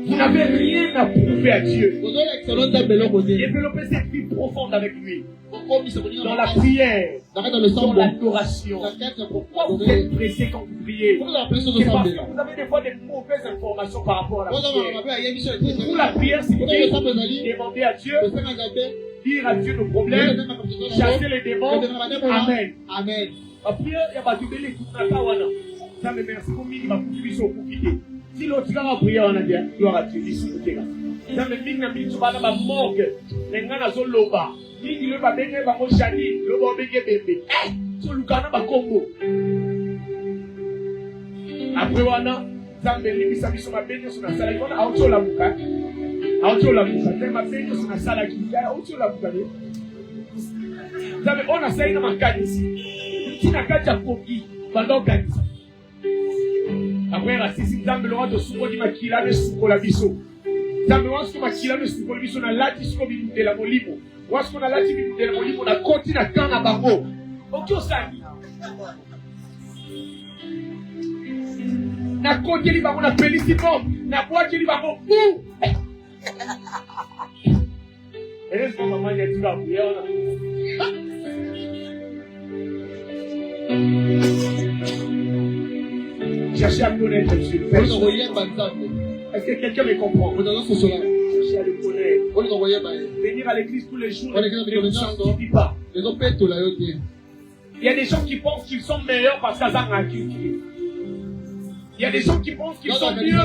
Vous n'avez rien à prouver à Dieu. Développez cette vie profonde avec lui. Dans la prière, dans l'adoration. Pourquoi vous êtes pressé quand vous priez? C'est parce que vous avez des fois des mauvaises informations par rapport à la prière. Pour la prière, c'est demander à Dieu, dire à Dieu nos problèmes, chasser les démons. Amen. Amen. La prière, il y a pas de bébé qui n'a pas wana. Ça me merci pour lui, il va vous suivre au coupier. Si l'autre gars a prié, on a dit, gloire à Dieu, ici, vous êtes là. Ça me dit, na bitu bana ba morgue, les gars na zoloba. Ni le ba benge ba mo shani, le ba benge bébé. So lukana ba Congo. Après wana, ça me dit, ça biso ba benge sur la salle, on a auto la buka. Auto la buka, ça ma benge sur la salle qui a auto la buka. Ça me on a ça ina makani ici. Tina kaja koki, bando kanisa. Après la sisi nzambe lo wato suko di makila ne suko la biso. Nzambe wasko makila ne suko la biso na lati suko bimute la molimo. Wasko na lati bimute la molimo na koti na kana bango. Okyo sani. Na koti li bango na felicito, na boîte li bango. Est-ce que maman y a dit la prière? Cherchez à connaître Dieu. Est-ce que quelqu'un me comprend? Cherchez à le connaître. Venir à l'église tous les jours. Ne sanctifie pas. Il y a des gens qui pensent qu'ils sont meilleurs parce qu'ils ont acquis. Il y a des gens qui pensent qu'ils sont mieux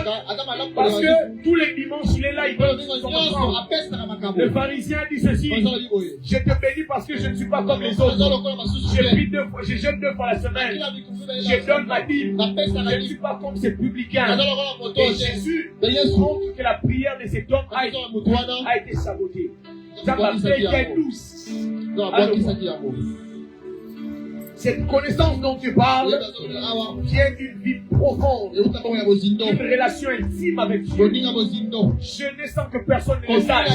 parce que tous les dimanches il est là, il donne son enfant. Le pharisien dit ceci: je te bénis parce que je ne suis pas comme les autres. Je jeûne 2 fois la semaine. Je donne ma Bible. Je ne suis pas comme ces publicains. Et Jésus montre que la prière de cet homme a été sabotée. Ça m'a fait qu'elle douce. Cette connaissance dont tu parles vient d'une vie profonde, une relation intime avec Dieu. Je ne sens que personne ne le sache.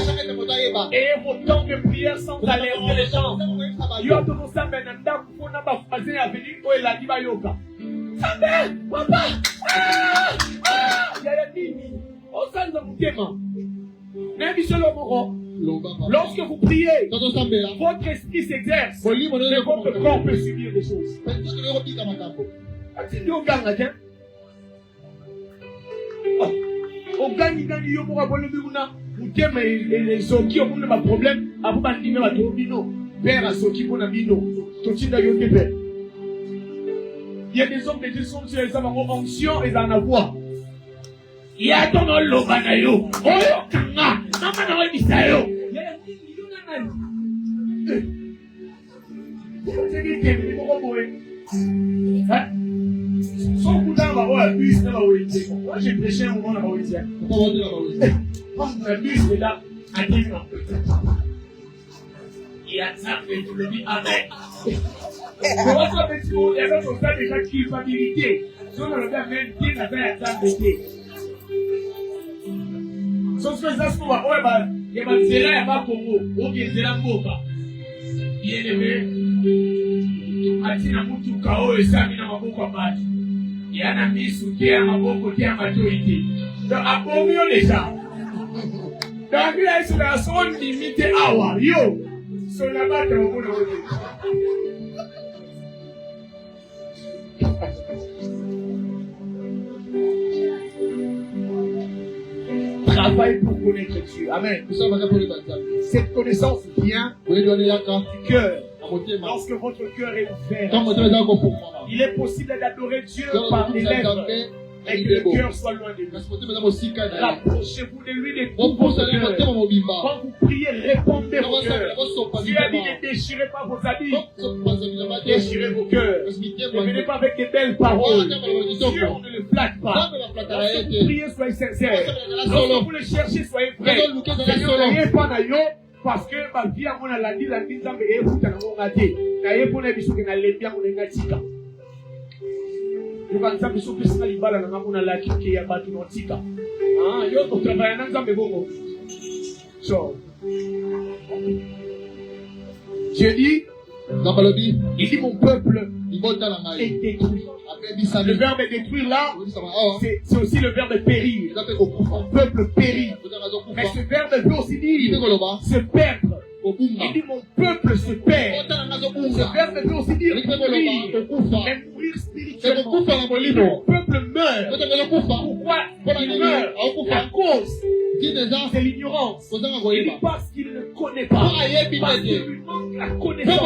Et vos temps de prière sans alerter les gens. Lorsque vous priez, votre esprit s'exerce, mais votre corps peut subir des choses. Il y a des hommes de Dieu qui sont sur les onction et en avoir. Il y a ton lobanayo. Oh, kanga. Nama na webi sayo. Il y a des moi j'ai prêché un moment là-bas. Le bus est là à 10 ans. Il y a ça, mais tu le dis amen. Comment ça fait que il y a d'autres gens déjà qui culpabilité. Si on a le bien même qui n'a pas ça d'été. Sauf que ça se trouve, ouais, bah, il y a pas de zéla, il n'y a pas de Congo. Ok, zéla mboka. Bien aimé. Atina mutu kao esa mina maboko abati. Yana misu kia maboko kia majoiti. Donc, abomio déjà. Donc, là, c'est la zone limitée awa. Yo. Sur la base de mon travaille pour connaître Dieu. Amen. Cette connaissance vient du cœur. lorsque votre cœur est ouvert, il est possible d'adorer Dieu par les lèvres et que le cœur soit loin de lui. Rapprochez-vous de lui de tout votre cœur. Quand vous priez, répondez vos cœurs. Dieu a dit ne déchirez pas vos habits, déchirez vos cœurs. Ne venez pas avec des belles paroles. Dieu, on ne le flatte pas. Lorsque vous priez, soyez sincères. Lorsque vous le cherchez, soyez vrais. Seigneur, pas d'ailleurs. Parce que ma vie a mon alandi la mise en béé pour t'en avoir gâté. N'ayez pas les bisous qui n'a les bien mon engatika. Je vais en savoir bisous plus na libala na mon alaki qui a battu mon tika. Ah, yo pour travailler dans un bébo. So, Dieu dit, il dit mon peuple est détruit. Le verbe détruire là, c'est aussi le verbe périr. Mon peuple périt. Mais ce verbe veut aussi dire se perdre. Il dit mon peuple se perd. Ce verbe veut aussi dire mourir. Mais mourir spirituellement. Mon peuple meurt. Pourquoi il meurt? La cause, c'est l'ignorance. Il dit parce qu'il ne connaît pas. Parce qu'il lui manque la connaissance.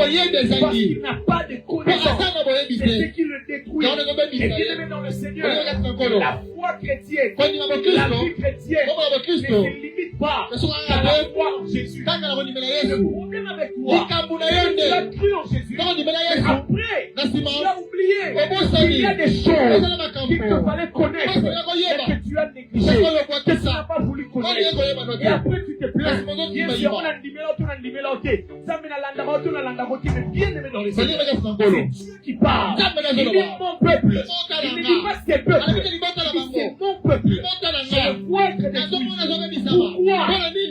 Parce qu'il n'a pas de connaissance. C'est ce qui le détruit. Et qu'il le met dans le Seigneur. La foi chrétienne, la vie chrétienne ne se limite pas à la foi en Jésus. Le problème avec toi, tu as cru en Jésus. Mais après, tu as oublié qu'il y a des choses qu'il te fallait connaître et que tu as négligé, que tu n'as pas voulu connaître. Et après, tu te plains. Bien sûr, on a dit, mais bien aimé dans les Seigneurs. C'est Dieu qui parle. Il dit mon peuple. Il ne dit pas ses peuples. Il dit c'est mon peuple. Je vois être détruit. Pourquoi?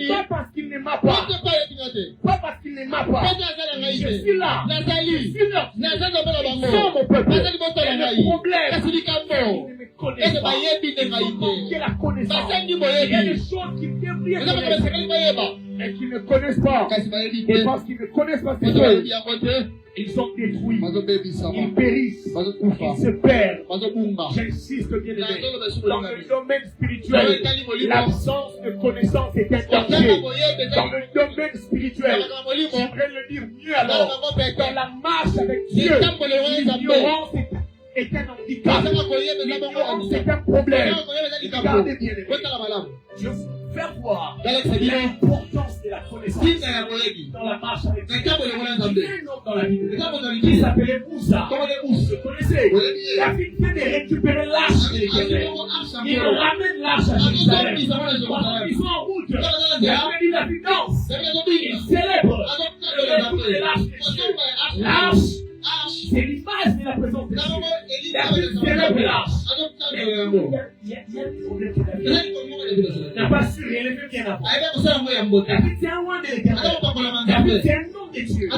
Pas parce qu'il ne m'a pas. Pas parce qu'il ne m'a pas. Je suis là. Je suis là. Ils sont mon peuple. Et le problème, ils ne me connaissent pas. Ils manquent la connaissance. Il y a des choses qu'ils devraient connaître et qu'ils ne connaissent pas. Et parce qu'ils ne connaissent pas ces choses, ils sont détruits. Ils périssent. Ils se perdent. J'insiste bien aimé. Dans le domaine spirituel, l'absence de connaissance est un danger. Dans le domaine spirituel, j'aimerais le dire mieux alors. Dans la marche avec Dieu, l'ignorance est un handicap. L'ignorance est un problème. Regardez bien aimé. Je vous faire voir l'importance de la connaissance dans la marche avec Dieu. Il y a un homme dans la Bible qui s'appelait Moussa. Vous connaissez? La fille vient de récupérer l'arche de l'Éternel. Il ramène l'arche à Jérusalem. Ils sont en route. Et après, il a dit danse. Il célèbre le retour de l'arche. L'arche, c'est l'image de la présence de Dieu. La fille célèbre l'arche. Il y a des problèmes que David n'a pas su réellement bien avant. David, c'est un roi de l'Éternel. David, c'est un homme de Dieu. Il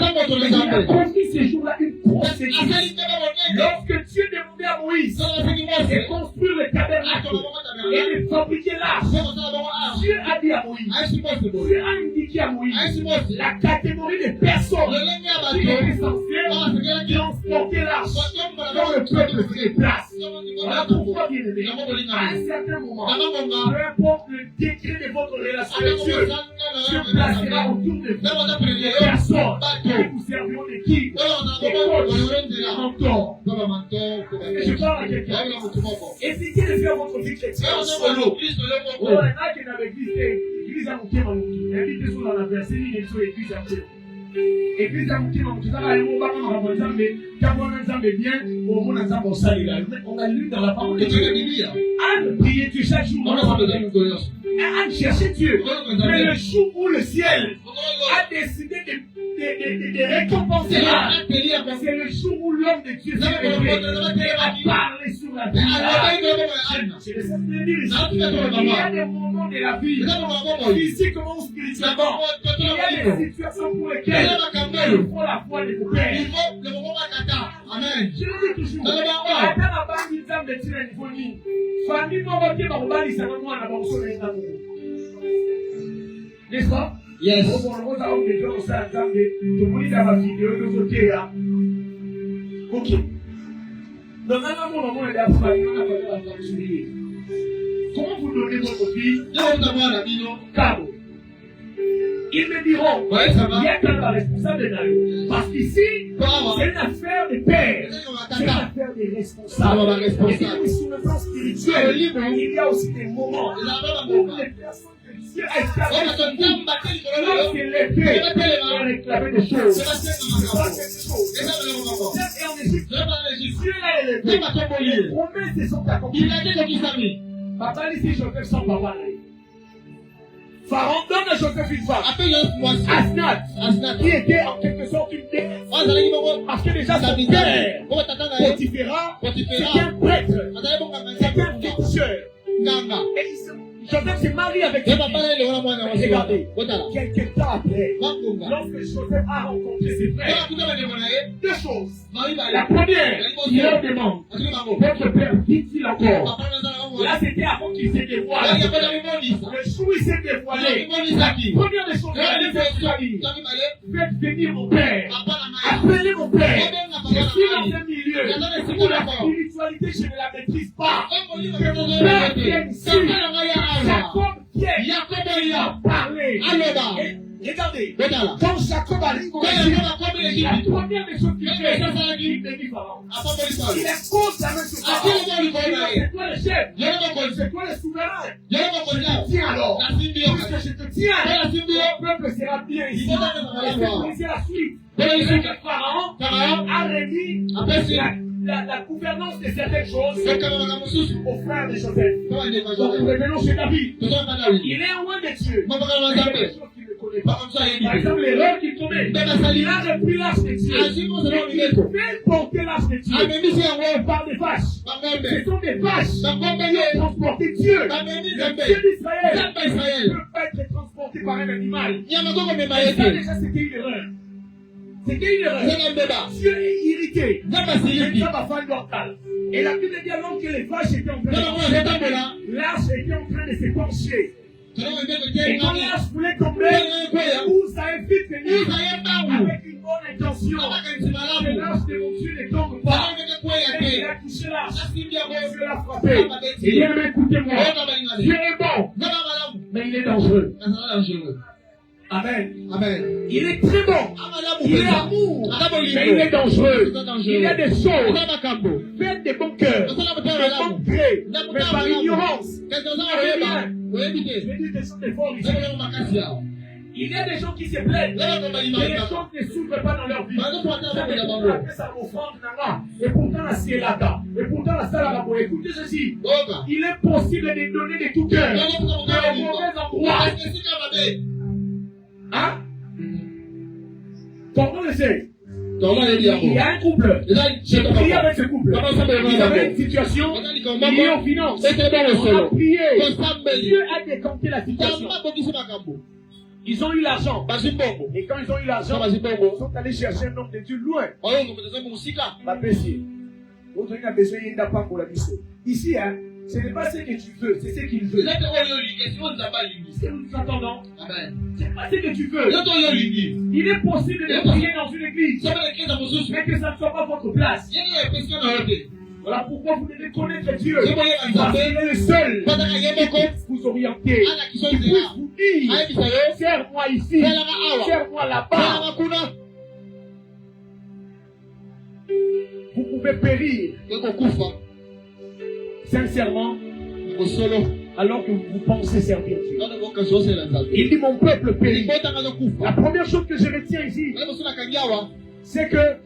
a compris ce jour-là une procédure. Lorsque Dieu demandait à Moïse de construire le tabernacle et de fabriquer l'arche, Dieu a dit à Moïse, Dieu a indiqué à Moïse la catégorie de personnes qui étaient censées transporter l'arche dont le peuple se déplace. Voilà pourquoi, bien aimé, à un certain moment, peu importe le degré de votre relation avec Dieu, Dieu placera autour de vous des personnes qui vous serviront de guide, des coachs, des mentors. Je parle à quelqu'un. Essayez de faire votre vie chrétienne en solo. Il y en a qui n'avaient l'église à monter dans l'outil. Invitez sur l'anniversaire, il est sur l'église à monter. Église à monter dans l'outil. Ça va, on va prendre un ensemble, quand on a un ensemble bien, on a un ensemble au salut. On a lu dans la parole de Dieu. Anne, priez Dieu chaque jour. Anne, cherchez Dieu. Mais le jour où le ciel a décidé de récompenser l'âme, c'est le jour où l'homme de Dieu s'est révélé à parler sur la vie. C'est le simple de dire ici. Il y a des moments de la vie, ici comme on spirituellement, il y a des situations pour lesquelles il faut la foi de vos pères. Amen. Je le dis toujours. Attends la bande d'une femme de tirer une folie. Famille m'a dit, ma bande, ça va moi à la banque sur les amours. N'est-ce pas? Yes. On va avoir des gens au sein de tout le monde dans la vidéo de côté là. Ok. Dans un moment, on a des affaires, on a fait la soulier. Comment vous donnez votre fille? Cabo. Ils me diront, Ouais, ça va. il y a qu'un responsable de Nayo. Parce qu'ici, c'est une affaire de père. C'est une affaire des responsables. Et puis, sur le plan spirituel, il y a aussi des moments où les personnes que Dieu a établies, lorsqu'il les fait, il réclamer des choses. Et en Égypte, Dieu l'a élevé. Les promesses se sont accomplies. Papa, ici, Joseph sans papa. Pharaon donne à Joseph une femme. Asnath, qui était en quelque sorte une déesse. Parce que déjà son père, Potiphera, c'était un prêtre, c'était un féticheur. Et Joseph s'est marié avec lui. Regardez, quelques temps après, lorsque Joseph a rencontré ses frères, deux choses. La première, il leur demande, votre père vit-il encore? Là, c'était avant qu'il s'est dévoilé. Le jour où il s'est dévoilé, la première des choses, faites venir mon père. Appelez mon père. Je suis dans un milieu où la spiritualité, je ne la maîtrise pas. Que mon père vienne ici. Jacob a parlé. Et regardez, quand Jacob arrive au Égypte, la première des choses qu'il fait, il bénit Pharaon. Il expose la main sur Pharaon. C'est toi le chef, c'est toi le souverain. Je te tiens alors. Puisque je te tiens, le peuple sera bien ici. Et c'est la suite. Pharaon a remis la gouvernance de certaines choses aux frères de Joseph. Donc nous revenons chez David. Il est loin de Dieu. Il y a des choses qu'il ne connaît pas. Par exemple, l'erreur qu'il commet. Il a repris l'arche de Dieu. Il fait porter l'arche de Dieu par des vaches. Ce sont des vaches qui ont transporté Dieu. Le Dieu d'Israël ne peut pas être transporté par un animal. Ça déjà c'était une erreur. C'était une erreur. Dieu est irrité. Et la Bible dit alors que les vaches étaient en train de se l'arche était en train de se pencher. Et quand l'arche voulait tomber, Ouza est vite venu avec une bonne intention. Que l'arche de mon Dieu ne tombe pas. Et il a touché l'arche. Dieu l'a frappé. Il dit, mais écoutez-moi, Dieu est bon, mais il est dangereux. Amen. Il est très bon. Il est amour. Mais il est dangereux. Il y a des choses. Faites des bons cœurs. Des bons grés. Mais par ignorance. Je vais dire des choses de forts ici. Il y a des gens qui se plaignent. Mais les choses ne s'ouvrent pas dans leur vie. Ça m'offrande. Et pourtant la cielata. Et pourtant la salade. Écoutez ceci. Il est possible de donner de tout cœur. Mais au mauvais endroit. Hein? Comment le sait? Il y a un couple. J'ai prié avec ce couple. Ils avaient une situation liée aux finances. On a prié. Dieu a décanté la situation. Ils ont eu l'argent. Et quand ils ont eu l'argent, ils sont allés chercher un homme de Dieu loin. Ici, hein, ce n'est pas ce que tu veux, c'est ce qu'il veut. C'est nous entendons. C'est pas ce que tu veux. Il est possible de prier dans une église, mais que ça ne soit pas votre place. Voilà pourquoi vous devez connaître Dieu. Parce qu'il est le seul qui puisse vous orienter, qui puisse vous dire, serre-moi ici, serre-moi là-bas. Vous pouvez périr sincèrement alors que vous pensez servir Dieu. Il dit mon peuple périt. La première chose que je retiens ici, c'est que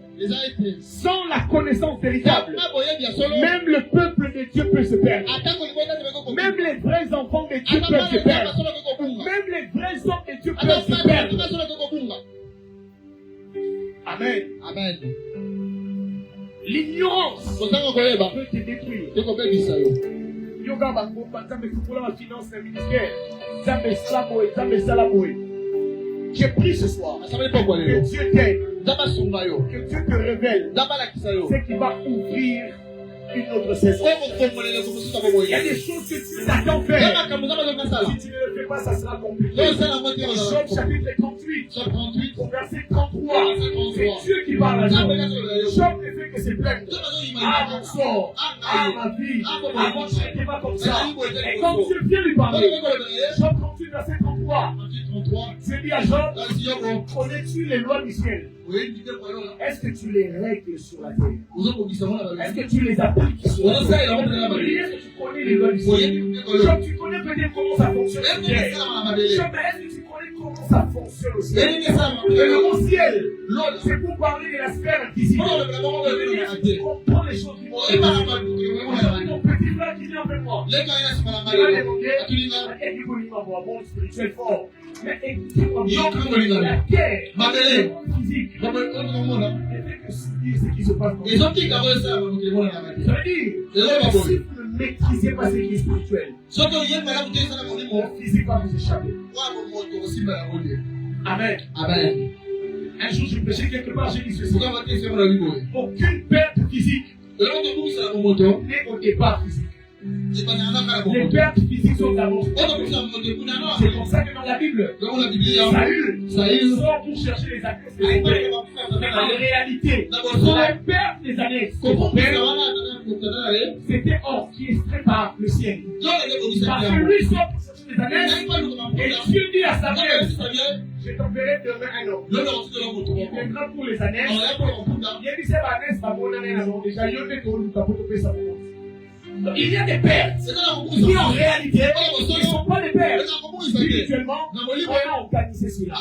sans la connaissance véritable, même le peuple de Dieu peut se perdre. Même les vrais enfants de Dieu peuvent se perdre. Même les vrais hommes de Dieu peuvent se perdre. Amen. L'ignorance peut te détruire. J'ai pris ce soir que Dieu t'aide, que Dieu te révèle ce qui va ouvrir une autre saison. Il y a des choses que tu t'attends faire. Si tu ne le fais pas, ça sera compliqué. Job chapitre 38, au verset 33. 33. C'est Dieu qui parle à Job. Job ne fait que se plaindre. Ah, mon sort. Ah, ma vie. Ah, mon Dieu n'était pas comme ça. Et quand Dieu vient lui parler, Job continue verset 33. Dieu dit à Job, connais-tu les lois du ciel? Est-ce que tu les règles sur la terre? Est-ce que tu les appliques sur la terre? Est-ce que tu connais les lois du ciel? Job, tu connais peut-être comment ça fonctionne sur la terre. Job, mais est-ce que tu connais comment ça fonctionne au ciel? Le mot ciel, c'est pour parler de la sphère physique. Tu comprends les choses du monde. Mon petit frère qui vient avec moi. Il va demander, écoutez-moi, bon spirituel fort. Mais écoutez-moi, la terre, le monde physique, ne fait que subir ce qui se passe dans le monde. Ça veut dire, si vous ne maîtrisez pas ce qui est spirituel, le physique va vous échapper. Amen. Amen. Un jour, je prêchais quelque part, j'ai dit ceci. Aucune perte physique n'est au départ physique. Les pertes physiques sont d'abord. C'est pour ça que dans la Bible, Saül sort pour chercher les annexes. Mais en réalité, la perte des annexes, c'était orchestré par le ciel. Parce que lui sort pour chercher les annexes. Et Dieu dit à sa mère, je t'enverrai demain un homme. Il viendra pour les annexes. Il dit, c'est l'annexe, ma bonne année, déjà, il y a des tours, tu as pour ça. Il y a des pertes qui en réalité ne sont pas des pertes. Spirituellement, on a organisé cela.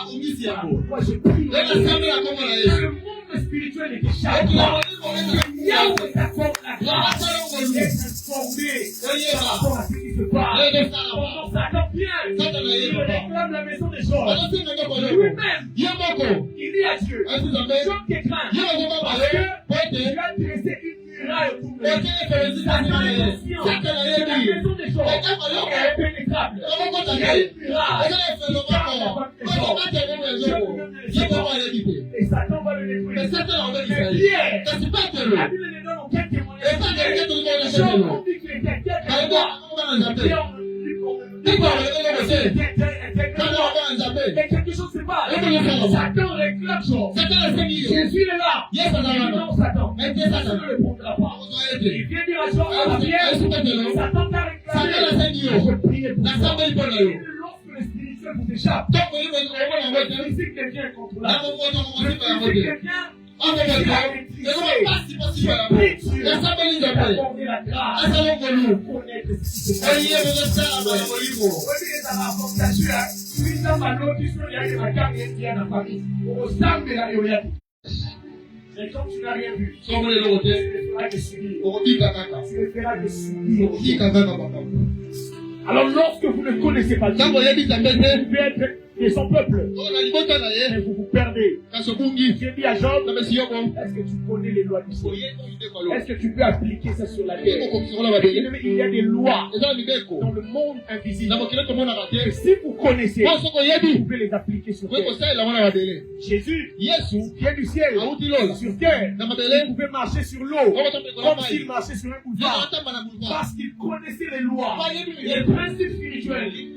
Moi je prie le monde spirituel est échappé. Yahweh t'accorde la grâce d'être informé par rapport à ce qui se passe. Pendant Satan vient, il réclame la maison des gens. Lui-même, il dit à Dieu, je te crains parce que tu as dressé une muraille autour de lui. La maison des gens est impénétrable. Il y a une muraille. Et Satan va le détruire. Mais Pierre, la Bible ne donne aucun témoignage. Jean nous dit qu'il était quelque part. Mais quelque chose se passe. Satan réclame Jean. Jésus est là. Non, Satan. Satan ne le prendra pas. Il vient dire à Jean, à Pierre, Satan t'a réclamé. Je prie pour toi. Lorsque le spirituel vous échappe, le physique devient incontrôlable. Le physique devient mais quand tu n'as rien vu, tu feras que subir. Alors lorsque vous ne connaissez pas Dieu, vous pouvez être de son peuple, mais vous vous perdez. J'ai dit à Job, est-ce que tu connais les lois du ciel? Est-ce que tu peux appliquer ça sur la terre? Il y a des lois dans le monde invisible. Et si vous connaissez, vous pouvez les appliquer sur terre. Jésus vient du ciel sur terre. Il pouvait marcher sur l'eau comme s'il marchait sur un boulevard, parce qu'il connaissait les lois, les principes spirituels qui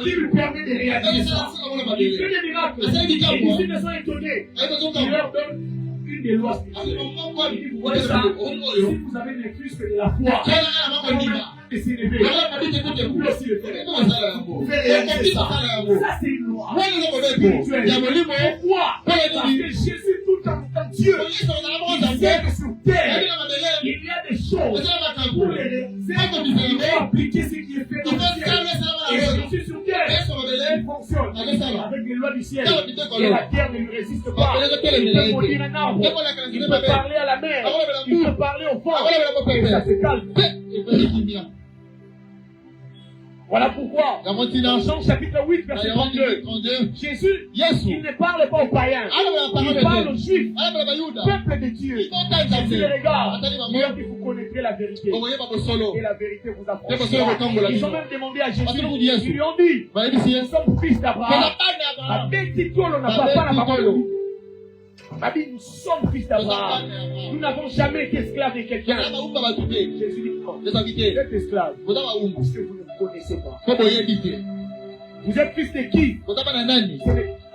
lui permettent de réaliser ça. Il fait des miracles. Et les disciples sont étonnés. Il leur donne une des lois spirituelles. Il dit, vous voyez ça, si vous avez les muscles de la foi, et s'élever, vous pouvez aussi le faire. Vous pouvez réaliser ça. Ça, c'est une loi spirituelle. Pourquoi? Parce que Jésus, tout en étant Dieu, il sait que sur terre, il y a des choses pour les réaliser, pour appliquer ce qui est fait dans le ciel. Et Jésus sur terre, il fonctionne avec les lois du ciel. Et la terre ne lui résiste pas. Il peut maudire un arbre. Il peut parler à la mer. Il peut parler au vent. Et ça se calme. Voilà pourquoi, dans Jean chapitre 8, verset 32, Jésus, il ne parle pas aux païens, il parle aux juifs, peuple de Dieu. Jésus les regarde, il vous connaîtrez la vérité, et la vérité vous affranchira. Ils ont même demandé à Jésus, ils lui ont dit, nous sommes fils d'Abraham. Nous sommes fils d'Abraham. Nous n'avons jamais été esclaves de quelqu'un. Jésus dit non. Vous êtes esclaves parce que vous ne connaissez pas. Vous êtes fils de qui?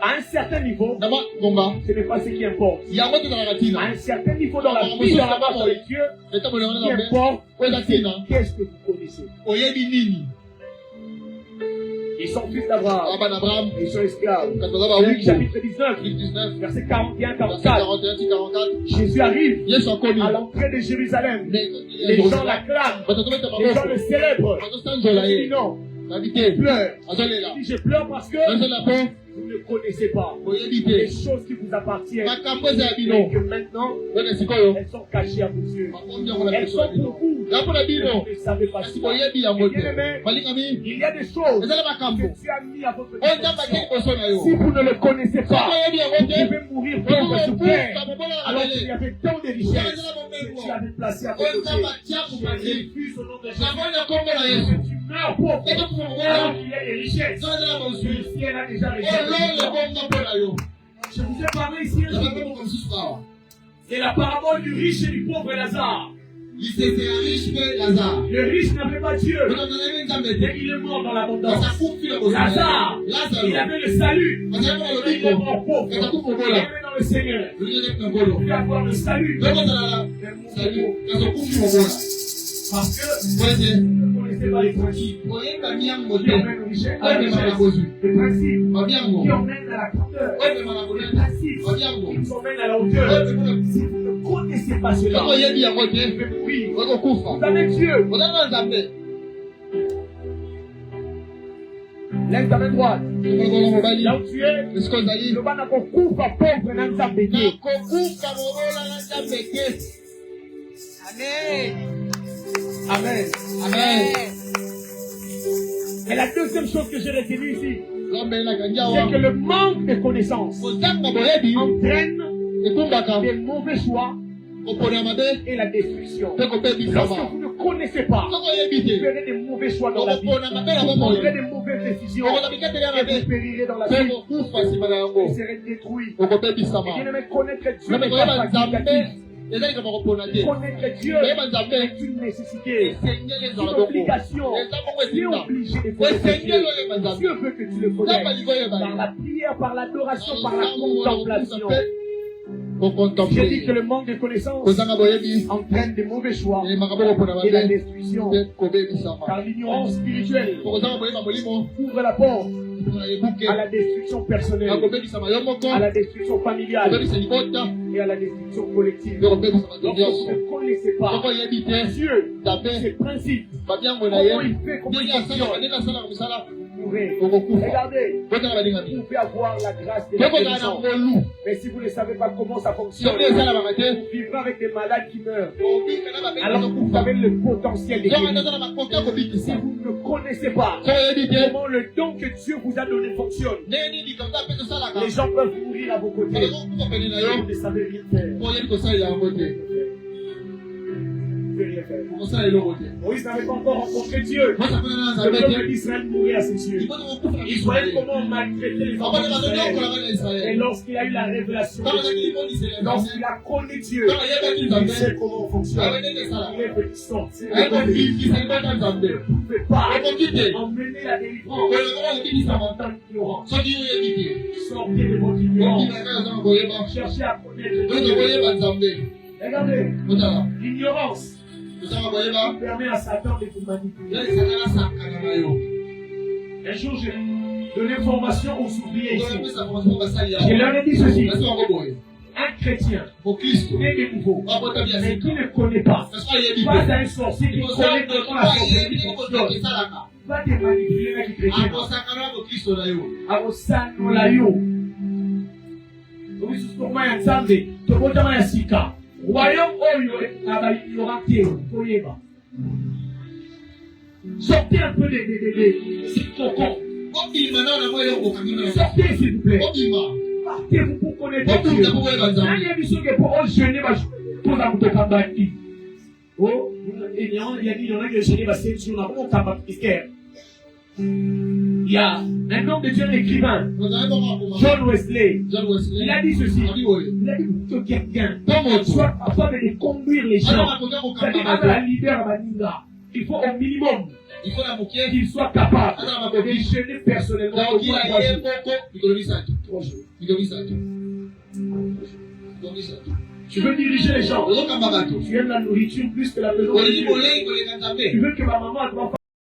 À un certain niveau, ce n'est pas ce qui importe. À un certain niveau dans la vie, dans la marche avec Dieu, ce qui importe, c'est qu'est-ce que vous connaissez. Ils sont fils d'Abraham. Ils sont esclaves. Luc chapitre 19, verset 41-44. Jésus arrive à l'entrée de Jérusalem. Les gens l'acclament. Les gens le célèbrent. Il dit non. Il pleure. Il dit je pleure parce que vous ne connaissez pas les choses qui vous appartiennent. Et que maintenant, elles sont cachées à vos yeux. Elles sont pour vous. Vous ne savez pas ça. Bien-aimés, il y a des choses que Dieu a mis à votre disposition. Si vous ne le connaissez pas, vous devez mourir pauvre sur terre. Alors qu'il y avait tant de richesses que Dieu avait placées à votre côté. Je refuse au nom de Jésus. Tu meurs pauvre. Alors qu'il y a des richesses. Le ciel a déjà réservé. Je vous ai parlé ici. C'est la parabole du riche et du pauvre Lazare. Le riche n'avait pas Dieu. Mais il est mort dans l'abondance. Lazare, il avait le salut. Mais il est mort pauvre. Il est dans le Seigneur. Il va avoir le salut. Parce que vous ne connaissez pas les principes qui emmènent au richesse, les principes qui emmènent à la grandeur, les principes qui nous emmènent à la hauteur. Si vous ne connaissez pas cela, vous devez mourir. Vous avez Dieu. Lève ta main droite. Là où tu es, le bas n'a pas couvre pauvre dans ta béni. Amen. Amen. Et la deuxième chose que j'ai retenue ici, c'est que le manque de connaissances entraîne des mauvais choix et la destruction. Lorsque vous ne connaissez pas, vous ferez des mauvais choix dans la vie. Vous prendrez des mauvaises décisions et vous périrez dans la vie. Vous serez détruits. Et bien aimé, connaître Dieu n'est pas facultatif. Connaître Dieu est une nécessité, une obligation. Tu es obligé de connaître Dieu. Dieu veut que tu le connaisses par la prière, par l'adoration, par la contemplation. J'ai dit que le manque de connaissance entraîne des mauvais choix et la destruction. Car l'ignorance spirituelle ouvre la porte à la destruction personnelle, à la destruction familiale et à la destruction collective. Lorsque vous ne connaissez pas Dieu, ses principes, comment il fait, comment il fonctionne, vous mourrez. Regardez, vous pouvez avoir la grâce de la connaissance, mais si vous ne savez pas comment ça fonctionne, vous vivez avec des malades qui meurent, alors que vous avez le potentiel de guérir. Si vous ne connaissez pas comment le don que Dieu vous a donné fonctionne, les gens peuvent mourir à vos côtés et vous ne savez rien faire. Moïse n'avait pas encore rencontré Dieu. Le peuple d'Israël mourait à ses yeux. Il voyait comment maltraiter les enfants d'Israël. Et lorsqu'il a eu la révélation, lorsqu'il a connu Dieu, il sait comment on fonctionne. Il est venu sortir. Il ne pouvait pas emmener la délivrance en tant qu'ignorant. Sortez de votre ignorance. Cherchez à connaître Dieu. Regardez, l'ignorance permet à Satan de vous manipuler. Un jour, j'ai donné formation aux ouvriers ici. Je leur ai dit ceci. Un chrétien, né de nouveau, mais qui ne connaît pas, pas un sorcier qui connaît comment la sorcellerie fonctionne, va te manipuler avec les chrétiens. Agosano yo. Obisusukuma ya Nzambe, tobotama ya sika. Royaume oyo abaignorante koyeba. Sortez un peu des cocons. Sortez s'il vous plaît. Partez-vous pour connaître Dieu. Nani a biso ke pour jeûner pour la mutokambaki. Oh, il y en a qui jeûner parce que sur la mutokambaki. Il y a un homme de Dieu, un écrivain, John Wesley. Il a dit ceci. Il a dit que quelqu'un soit capable de conduire les gens, c'est-à-dire à la leader à Maninga, il faut au minimum qu'il soit capable de déjeuner personnellement. 3 jours. Tu veux diriger les gens. Tu aimes la nourriture plus que la maison. Tu veux que ma maman